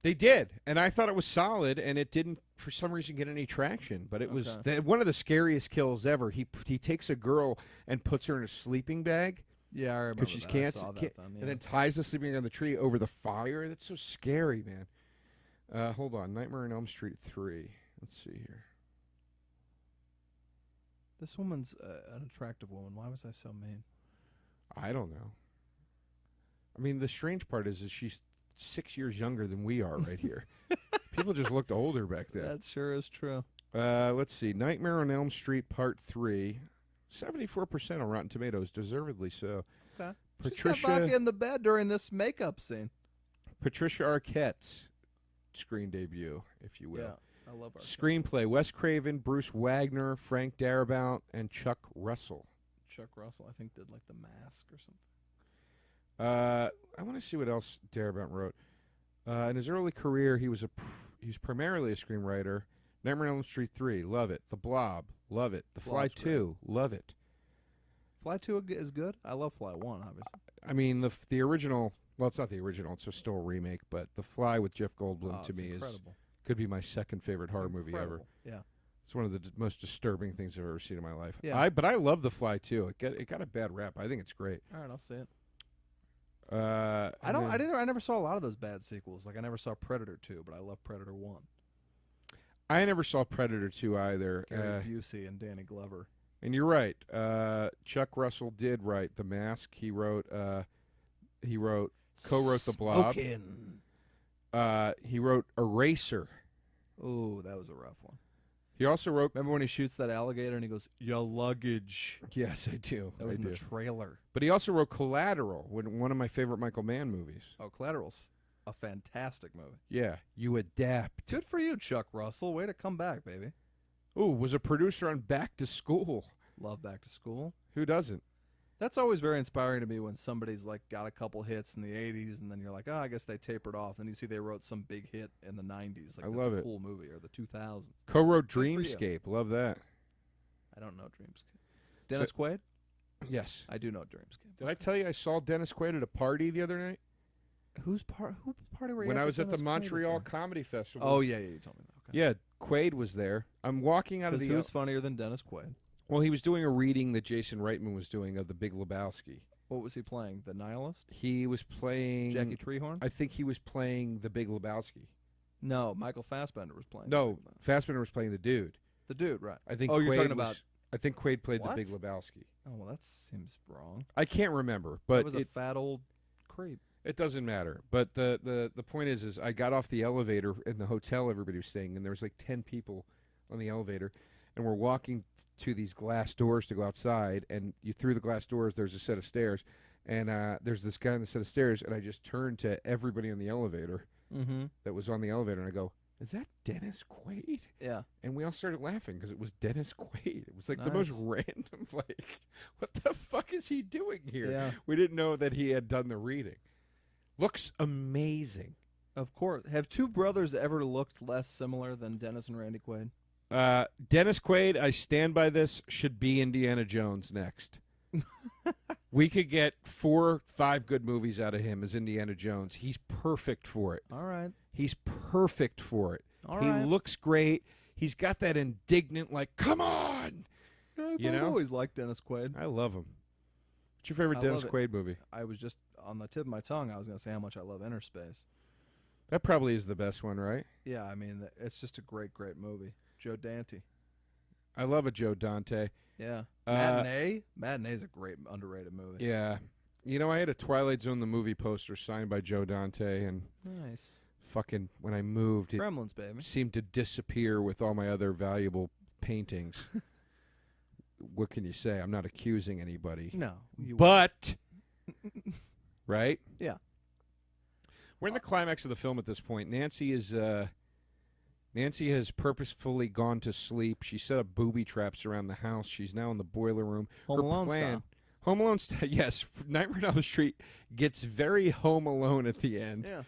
They did, and I thought it was solid, and it didn't, for some reason, get any traction. But it was one of the scariest kills ever. He takes a girl and puts her in a sleeping bag. Yeah, I remember she that. can't, I saw that then, and then ties the sleeping bag on the tree over the fire. That's so scary, man. Hold on. Nightmare on Elm Street 3. Let's see here. This woman's an attractive woman. Why was I so mean? I don't know. I mean, the strange part is she's 6 years younger than we are right here. People just looked older back then. That sure is true. Let's see. Nightmare on Elm Street Part 3. 74% on Rotten Tomatoes, deservedly so. Okay. She got back in the bed during this makeup scene. Patricia Arquette's screen debut, if you will. Yeah, I love Arquette. Screenplay, Wes Craven, Bruce Wagner, Frank Darabont, and Chuck Russell. Chuck Russell, I think, did like The Mask or something. I want to see what else Darabont wrote. In his early career, he was primarily a screenwriter. Nightmare on Elm Street 3, love it. The Blob, love it. The Fly Blob's 2, love it. Fly 2 is good. I love Fly 1, obviously. I mean, the original, well, it's not the original, it's still a remake, but The Fly with Jeff Goldblum to me could be my second favorite horror movie ever. Yeah. It's one of the most disturbing things I've ever seen in my life. Yeah. But I love The Fly too. It got a bad rap. I think it's great. All right, I'll see it. I I never saw a lot of those bad sequels. Like I never saw Predator 2, but I love Predator 1. I never saw Predator 2 either. Gary Busey and Danny Glover. And you're right. Chuck Russell did write The Mask. He co-wrote The Blob. He wrote Eraser. Oh, that was a rough one. He also wrote. Remember when he shoots that alligator and he goes, "Your luggage." Yes, I do. That was in the trailer. But he also wrote Collateral, one of my favorite Michael Mann movies. Oh, Collateral's a fantastic movie. Yeah, you adapt. Good for you, Chuck Russell. Way to come back, baby. Ooh, was a producer on Back to School. Love Back to School. Who doesn't? That's always very inspiring to me when somebody's like got a couple hits in the 80s and then you're like, oh, I guess they tapered off. Then you see they wrote some big hit in the 90s. Like, I that's love a it. cool movie. Or the 2000s. Co-wrote Good for you. Dreamscape. Love that. I don't know Dreamscape. Dennis Quaid? Yes. I do know Dreamscape. Did I tell you I saw Dennis Quaid at a party the other night? Who party were you When at I was that at the Dennis Quaid Montreal was there? Comedy Festival. Oh, yeah, you told me that. Okay. Yeah, Quaid was there. I'm walking out of the... Who's funnier than Dennis Quaid? Well, he was doing a reading that Jason Reitman was doing of The Big Lebowski. What was he playing? The Nihilist? He was playing... Jackie Treehorn? I think he was playing The Big Lebowski. No, Michael Fassbender was playing. No, Fassbender was playing the dude. The dude, right. I think. Oh, you're Quaid talking about... I think Quaid played What? The Big Lebowski. Oh, well, that seems wrong. I can't remember, That but was a fat old creep. it doesn't matter. But the point is I got off the elevator in the hotel everybody was staying, and there was like 10 people on the elevator, and we're walking to these glass doors to go outside, and through the glass doors there's a set of stairs, and there's this guy on the set of stairs, and I just turned to everybody on the elevator that was on the elevator, and I go, "Is that Dennis Quaid?" Yeah. And we all started laughing because it was Dennis Quaid. It was like the most random, like, what the fuck is he doing here? Yeah. We didn't know that he had done the reading. Looks amazing. Of course. Have two brothers ever looked less similar than Dennis and Randy Quaid? Dennis Quaid, I stand by this, should be Indiana Jones next. We could get 4 or 5 good movies out of him as Indiana Jones. He's perfect for it. All right. He's perfect for it. All he right. looks great. He's got that indignant, like, come on! I've always liked Dennis Quaid. I love him. What's your favorite Dennis Quaid movie? I was just on the tip of my tongue. I was going to say how much I love Inner Space. That probably is the best one, right? Yeah, I mean, it's just a great, great movie. Joe Dante. I love a Joe Dante. Yeah. Matinee? Matinee's a great, underrated movie. Yeah. You know, I had a Twilight Zone the movie poster signed by Joe Dante, and Nice. fucking when I moved, it Gremlins, baby. seemed to disappear with all my other valuable paintings. What can you say? I'm not accusing anybody. No. But, right? Yeah. We're in the climax of the film at this point. Nancy has purposefully gone to sleep. She set up booby traps around the house. She's now in the boiler room. Home Alone style. Home Alone style, yes. Nightmare on Elm Street gets very Home Alone at the end. Yeah.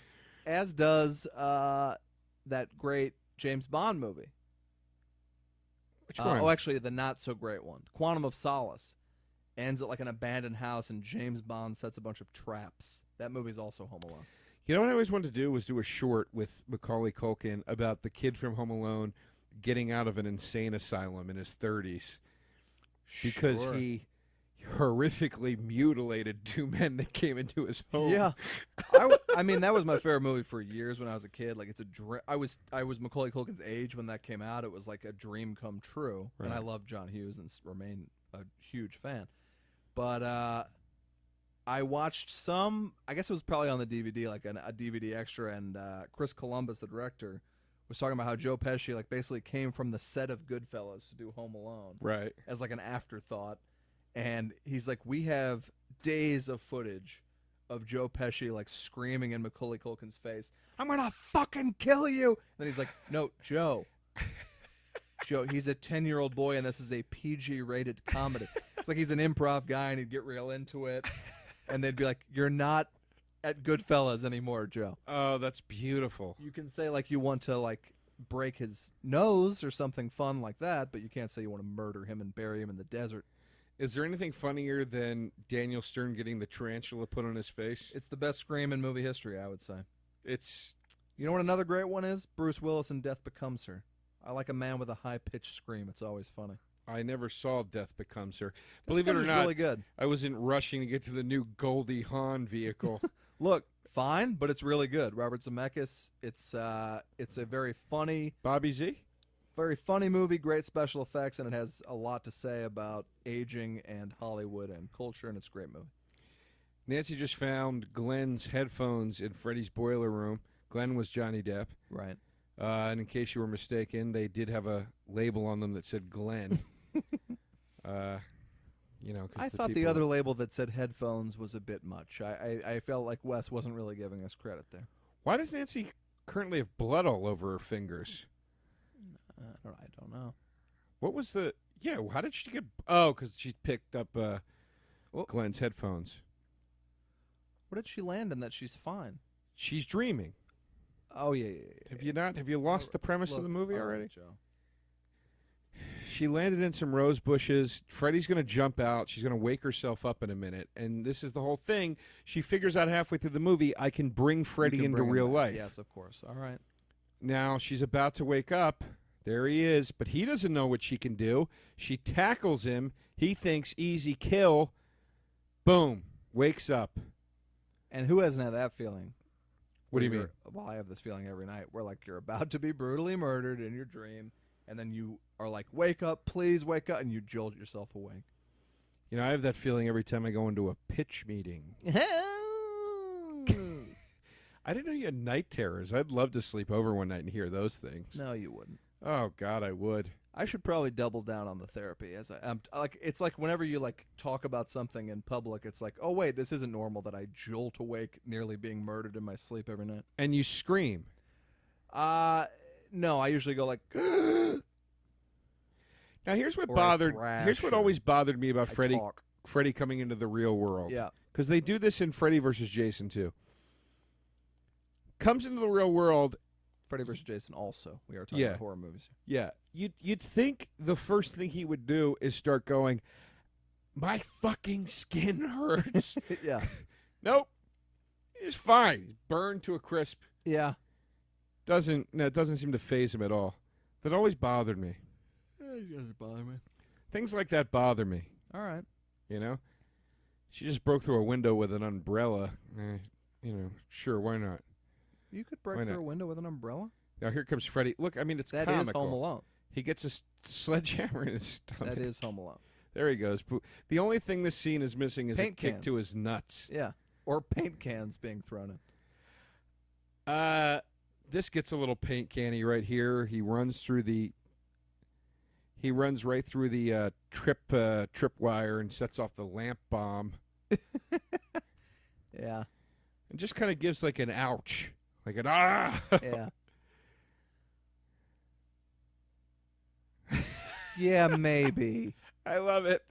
As does that great James Bond movie. Which one? Oh, actually, the not-so-great one. Quantum of Solace. Ends at like an abandoned house, and James Bond sets a bunch of traps. That movie's also Home Alone. You know what I always wanted to do was do a short with Macaulay Culkin about the kid from Home Alone getting out of an insane asylum in his 30s. Because he horrifically mutilated 2 men that came into his home. Yeah. I mean, that was my favorite movie for years when I was a kid. Like, it's a dream. I was Macaulay Culkin's age when that came out. It was like a dream come true. Right. And I love John Hughes and remain a huge fan. But I watched some, I guess it was probably on the DVD, like a DVD extra, and Chris Columbus, the director, was talking about how Joe Pesci like basically came from the set of Goodfellas to do Home Alone. Right. As like an afterthought. And he's like, we have days of footage of Joe Pesci like screaming in Macaulay Culkin's face, "I'm gonna fucking kill you!" And then he's like, "No, Joe, he's a 10-year-old boy, and this is a PG-rated comedy." It's like he's an improv guy, and he'd get real into it, and they'd be like, "You're not at Goodfellas anymore, Joe. Oh, that's beautiful. You can say like you want to like break his nose or something fun like that, but you can't say you want to murder him and bury him in the desert. Is there anything funnier than Daniel Stern getting the tarantula put on his face? It's the best scream in movie history, I would say. It's... You know what another great one is? Bruce Willis in Death Becomes Her. I like a man with a high-pitched scream. It's always funny. I never saw Death Becomes Her. Believe it or not, really good. I wasn't rushing to get to the new Goldie Hawn vehicle. Look, fine, but it's really good. Robert Zemeckis. It's a very funny... Bobby Z? Very funny movie, great special effects, and it has a lot to say about aging and Hollywood and culture, and it's a great movie. Nancy just found Glenn's headphones in Freddy's boiler room. Glenn was Johnny Depp. Right. And in case you were mistaken, they did have a label on them that said Glenn. You know, 'cause I thought the other label that said headphones was a bit much. I felt like Wes wasn't really giving us credit there. Why does Nancy currently have blood all over her fingers? I don't know. What was the... Yeah, how did she get... Oh, because she picked up Oh. Glenn's headphones. What did she land in that she's fine? She's dreaming. Oh, yeah. Have you not? Have you lost the premise of the movie already? Joe. She landed in some rose bushes. Freddy's going to jump out. She's going to wake herself up in a minute. And this is the whole thing. She figures out halfway through the movie, I can bring Freddy into real life. Yes, of course. All right. Now she's about to wake up. There he is, but he doesn't know what she can do. She tackles him. He thinks easy kill. Boom. Wakes up. And who hasn't had that feeling? What do you mean? Well, I have this feeling every night where, like, you're about to be brutally murdered in your dream, and then you are like, wake up, please wake up, and you jolt yourself awake. You know, I have that feeling every time I go into a pitch meeting. I didn't know you had night terrors. I'd love to sleep over one night and hear those things. No, you wouldn't. Oh, God, I would. I should probably double down on the therapy. It's like whenever you like talk about something in public, it's like, oh wait, this isn't normal that I jolt awake, nearly being murdered in my sleep every night. And you scream. No, I usually go like. Now here's what Or Here's what always bothered me about I talk. Freddy coming into the real world. Yeah. Because they do this in Freddy vs. Jason too. Comes into the real world. Freddy vs. Jason also. We are talking about horror movies. Yeah. You'd think the first thing he would do is start going, my fucking skin hurts. Yeah. Nope. He's fine. He's burned to a crisp. Yeah. It doesn't seem to faze him at all. That always bothered me. It doesn't bother me. Things like that bother me. All right. You know? She just broke through a window with an umbrella. Sure, why not? You could break through a window with an umbrella? Now here comes Freddy. Look, I mean, it's That comical. is Home Alone. He gets a sledgehammer in his stomach. That is Home Alone. There he goes. The only thing this scene is missing is Paint a kick cans. to his nuts. Yeah. Or paint cans being thrown in. This gets a little paint canny right here. He runs right through the trip wire and sets off the lamp bomb. Yeah. And just kind of gives like an ouch. Like an ah. Yeah. Yeah, maybe. I love it.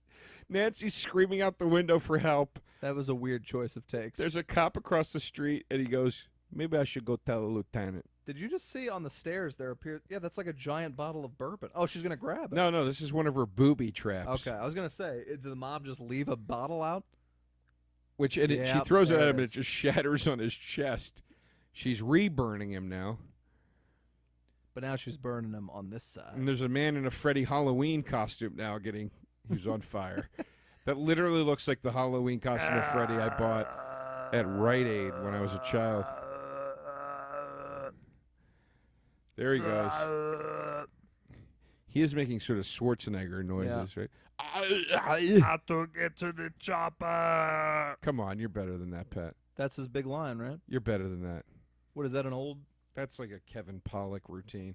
Nancy's screaming out the window for help. That was a weird choice of takes. There's a cop across the street, and he goes, maybe I should go tell the lieutenant. Did you just see on the stairs there appeared... Yeah, that's like a giant bottle of bourbon. Oh, she's going to grab it. No, this is one of her booby traps. Okay, I was going to say, did the mom just leave a bottle out? She throws it at him, and it just shatters on his chest. She's re-burning him now. But now she's burning him on this side. And there's a man in a Freddy Halloween costume now who's on fire. That literally looks like the Halloween costume of Freddy I bought at Rite Aid when I was a child. There he goes. He is making sort of Schwarzenegger noises, right? How to get to the chopper. Come on, you're better than that, Pat. That's his big line, right? You're better than that. What is that, an old... That's like a Kevin Pollak routine.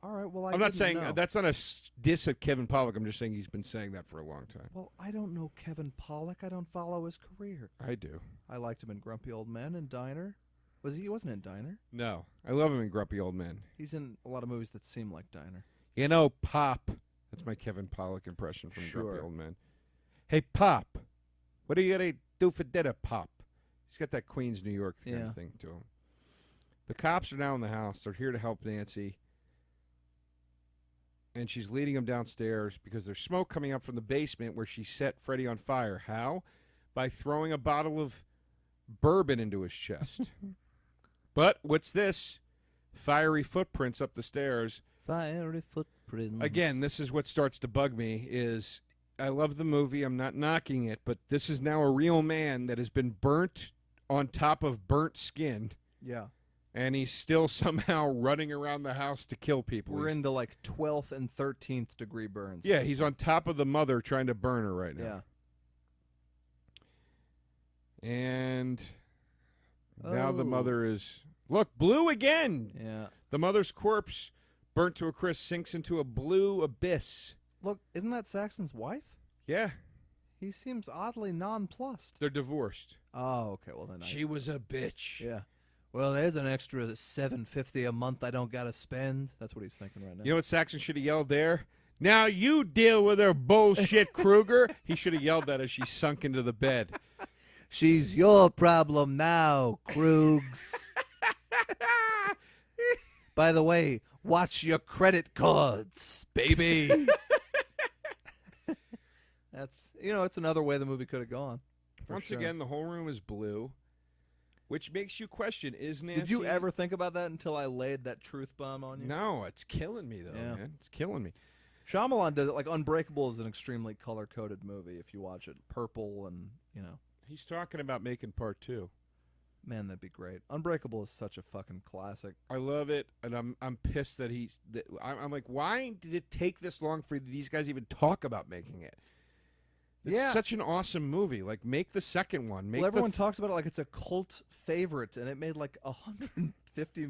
All right, well, I'm not saying know. that's not a diss at Kevin Pollak. I'm just saying he's been saying that for a long time. Well, I don't know Kevin Pollak. I don't follow his career. I do. I liked him in Grumpy Old Men and Diner. He wasn't in Diner? No. I love him in Grumpy Old Men. He's in a lot of movies that seem like Diner. You know, Pop. That's my Kevin Pollak impression from Sure. Grumpy Old Men. Hey, Pop. What are you going to do for dinner, Pop? He's got that Queens, New York kind of thing to him. The cops are now in the house. They're here to help Nancy. and she's leading him downstairs because there's smoke coming up from the basement where she set Freddy on fire. How? By throwing a bottle of bourbon into his chest. But what's this? Fiery footprints up the stairs. Fiery footprints. Again, this is what starts to bug me is I love the movie. I'm not knocking it, but this is now a real man that has been burnt on top of burnt skin. Yeah. And he's still somehow running around the house to kill people. We're into like 12th and 13th degree burns. Yeah, he's on top of the mother trying to burn her right now. Yeah. And now the mother is... Look, blue again! Yeah. The mother's corpse, burnt to a crisp, sinks into a blue abyss. Look, isn't that Saxon's wife? Yeah. He seems oddly nonplussed. They're divorced. Oh, okay. Well, then She was a bitch. Yeah. Well, there's an extra $750 a month I don't gotta spend. That's what he's thinking right now. You know what Saxon should have yelled there? Now you deal with her bullshit, Kruger. He should have yelled that as she sunk into the bed. She's your problem now, Krugs. By the way, watch your credit cards, baby. That's, it's another way the movie could have gone. Once again, the whole room is blue, which makes you question, is Nancy... Did you ever think about that until I laid that truth bomb on you? No, it's killing me, though, man. It's killing me. Shyamalan does it. Like, Unbreakable is an extremely color-coded movie if you watch it. Purple and, He's talking about making part 2. Man, that'd be great. Unbreakable is such a fucking classic. I love it, and I'm pissed that I'm like, why did it take this long for these guys even talk about making it? It's such an awesome movie. Like, make the second one. Well, everyone talks about it like it's a cult favorite, and it made like $150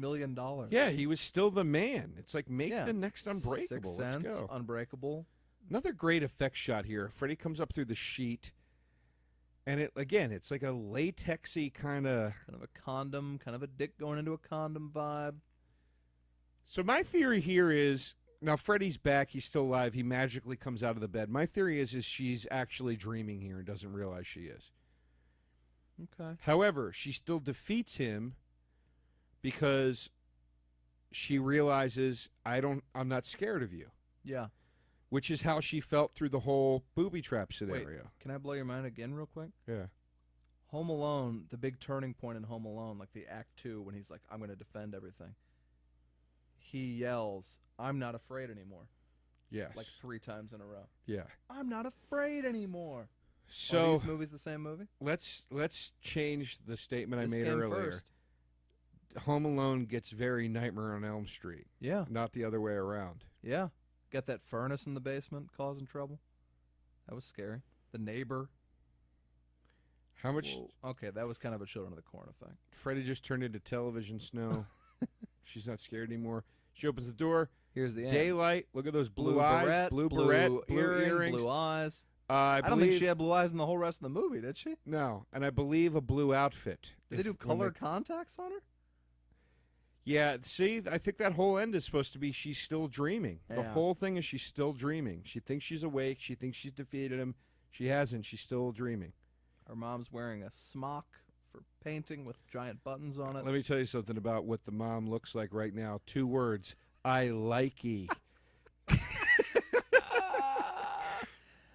million. Yeah, he was still the man. It's like, make the next Unbreakable. Sixth Sense, Let's go. Unbreakable. Another great effect shot here. Freddy comes up through the sheet, and it's like a latexy kind of a condom, kind of a dick going into a condom vibe. So my theory here is, now Freddy's back, he's still alive, he magically comes out of the bed. My theory is she's actually dreaming here and doesn't realize she is. Okay. However, she still defeats him because she realizes, I'm not scared of you. Yeah. Which is how she felt through the whole booby trap scenario. Wait, can I blow your mind again real quick? Yeah. Home Alone, the big turning point in Home Alone, like the Act 2, when he's like, I'm going to defend everything. He yells, I'm not afraid anymore. Yes. Like 3 times in a row. Yeah. I'm not afraid anymore. So are these movies the same movie? Let's change the statement I made earlier. First. Home Alone gets very Nightmare on Elm Street. Yeah. Not the other way around. Yeah. Got that furnace in the basement causing trouble. That was scary. The neighbor. How much? Whoa. Okay, that was kind of a Children of the Corn effect. Freddy just turned into television snow. She's not scared anymore. She opens the door. Here's the end. Daylight. Look at those blue eyes. Beret, blue beret. Blue earrings. Blue eyes. I don't think she had blue eyes in the whole rest of the movie, did she? No, and I believe a blue outfit. Did they do color contacts on her? Yeah, see, I think that whole end is supposed to be she's still dreaming. Yeah. The whole thing is she's still dreaming. She thinks she's awake. She thinks she's defeated him. She hasn't. She's still dreaming. Her mom's wearing a smock for painting with giant buttons on it. Let me tell you something about what the mom looks like right now. 2 words. I likey.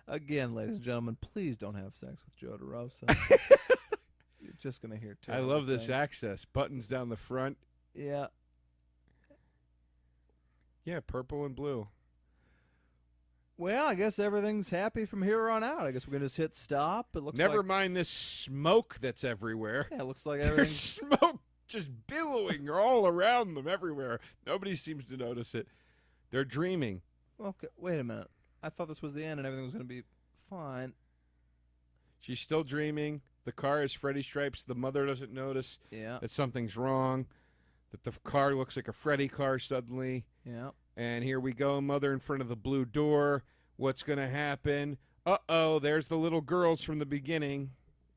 Again, ladies and gentlemen, please don't have sex with Joe DeRosa. You're just going to hear I love this access. Buttons down the front. Yeah. Yeah, purple and blue. Well, I guess everything's happy from here on out. I guess we're going to just hit stop. It looks Never like... mind this smoke that's everywhere. Yeah, it looks like There's everything's... smoke just billowing all around them everywhere. Nobody seems to notice it. They're dreaming. Okay, wait a minute. I thought this was the end and everything was going to be fine. She's still dreaming. The car is Freddy Stripes. The mother doesn't notice that something's wrong, that the car looks like a Freddy car suddenly. Yeah. And here we go, mother in front of the blue door. What's going to happen? Uh-oh, there's the little girls from the beginning,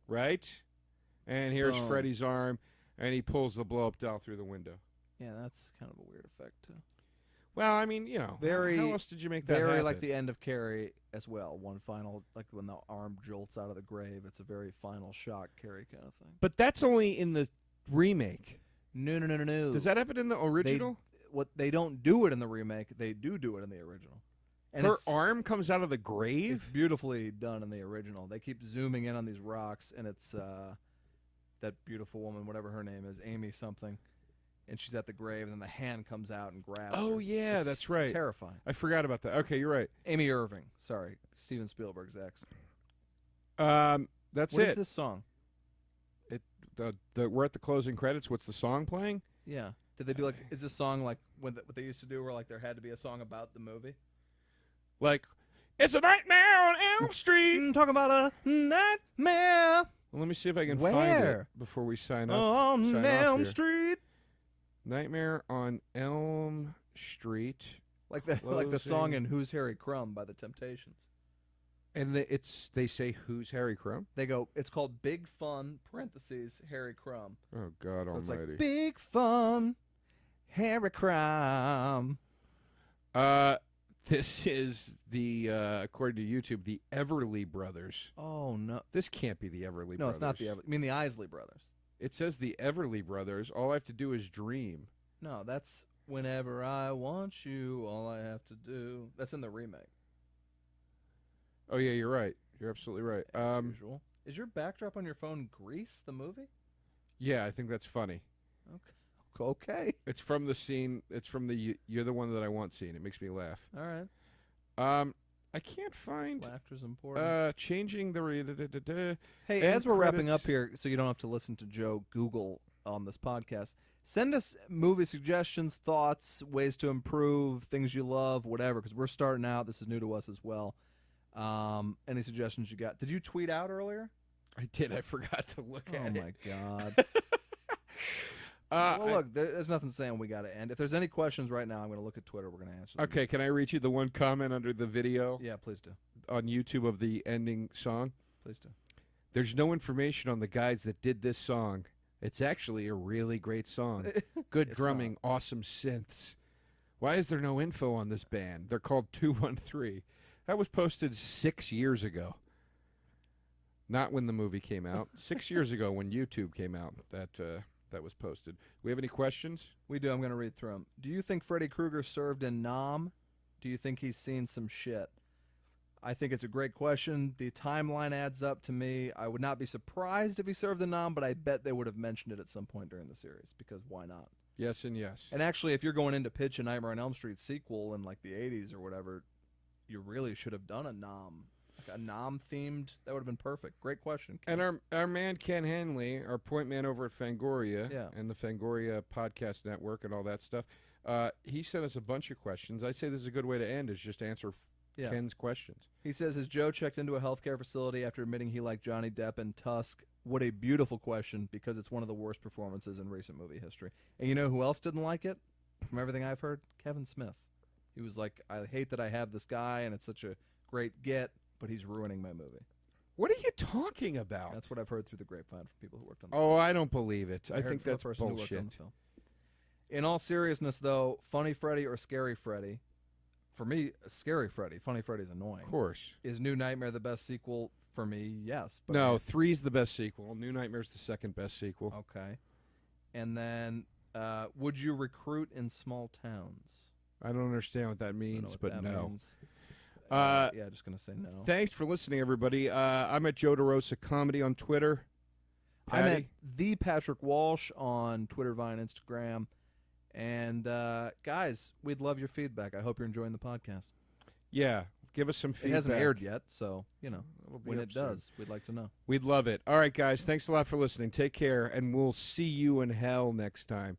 right? And here's Boom. Freddy's arm, and he pulls the blow-up doll through the window. Yeah, that's kind of a weird effect, too. Well, I mean, very, how else did you make that very happen? like the end of Carrie as well. One final, like when the arm jolts out of the grave. It's a very final shock Carrie kind of thing. But that's only in the remake. No. Does that happen in the original? what they don't do it in the remake. They do it in the original. And Her it's, arm comes out of the grave? it's beautifully done in the original. They keep zooming in on these rocks, and it's that beautiful woman, whatever her name is, Amy something, and she's at the grave, and then the hand comes out and grabs her. Oh, yeah, It's that's right. terrifying. I forgot about that. Okay, you're right. Amy Irving. Sorry. Steven Spielberg's ex. That's What it. is this song? We're at the closing credits. What's the song playing? Yeah. Did they do like? Is this song like what they used to do, where like there had to be a song about the movie? Like, it's a nightmare on Elm Street. Talking about a nightmare. Well, let me see if I can find Where? it before we sign up. On sign off Elm here. Street. Nightmare on Elm Street. Like the Closing. song in Who's Harry Crumb by the Temptations. And they say, who's Harry Crumb? They go, it's called Big Fun, parentheses, Harry Crumb. Oh, God So it's almighty. like, Big Fun, Harry Crumb. This is the, according to YouTube, the Everly Brothers. Oh, no. This can't be the Everly Brothers. No, it's not the Everly. I mean the Isley Brothers. It says the Everly Brothers. All I have to do is dream. No, that's Whenever I Want You, All I Have to Do. That's in the remake. Oh, yeah, you're right. You're absolutely right. As usual. Is your backdrop on your phone Grease, the movie? Yeah, I think that's funny. Okay. It's from the scene. It's from the You're the One That I Want scene. It makes me laugh. All right. I can't find Laughter's important. changing the Hey, end as we're wrapping credits. up here, so you don't have to listen to Joe Google on this podcast, send us movie suggestions, thoughts, ways to improve, things you love, whatever, because we're starting out. This is new to us as well. Any suggestions you got? Did you tweet out earlier? I did. I forgot to look Oh, at it. my God. Well, look, there's nothing saying we got to end. If there's any questions right now, I'm going to look at Twitter. We're going to answer them. Okay, can I read you the one comment under the video Yeah, please do. on YouTube of the ending song? Please do. There's no information on the guys that did this song. It's actually a really great song. Good It's drumming, awesome synths. Why is there no info on this band? They're called 213. That was posted 6 years ago. Not when the movie came out. 6 years ago when YouTube came out. That was posted. We have any questions? We do. I'm going to read through them. Do you think Freddy Krueger served in Nam? Do you think he's seen some shit? I think it's a great question. The timeline adds up to me. I would not be surprised if he served in Nam, but I bet they would have mentioned it at some point during the series, because why not? Yes and yes. And actually, if you're going in to pitch a Nightmare on Elm Street sequel in like the 80s or whatever, you really should have done a Nam. Like a Nam-themed, that would have been perfect. Great question, Ken. And our man Ken Hanley, our point man over at Fangoria and the Fangoria Podcast Network and all that stuff, he sent us a bunch of questions. I say this is a good way to end, is just answer Ken's questions. He says, has Joe checked into a healthcare facility after admitting he liked Johnny Depp in Tusk? What a beautiful question, because it's one of the worst performances in recent movie history. And you know who else didn't like it? From everything I've heard, Kevin Smith. He was like, I hate that I have this guy, and it's such a great get, but he's ruining my movie. What are you talking about? That's what I've heard through the grapevine from people who worked on the Oh, I don't believe it. I heard think from a that's person who worked on bullshit. the film. In all seriousness, though, Funny Freddy or Scary Freddy? For me, Scary Freddy. Funny Freddy's annoying. Of course. Is New Nightmare the best sequel? For me, yes. But No, 3's the best sequel. New Nightmare's the second best sequel. Okay. And then, would you recruit in small towns? I don't understand what that I don't know means, what but that no. means. Uh, Yeah, just going to say no. Thanks for listening, everybody. I'm at Joe DeRosa Comedy on Twitter. I'm at Patty? the Patrick Walsh on Twitter, Vine, Instagram. And, guys, we'd love your feedback. I hope you're enjoying the podcast. Yeah, give us some feedback. It hasn't aired yet, so, you know, It'll be when up it soon. does, we'd like to know. We'd love it. All right, guys, thanks a lot for listening. Take care, and we'll see you in hell next time.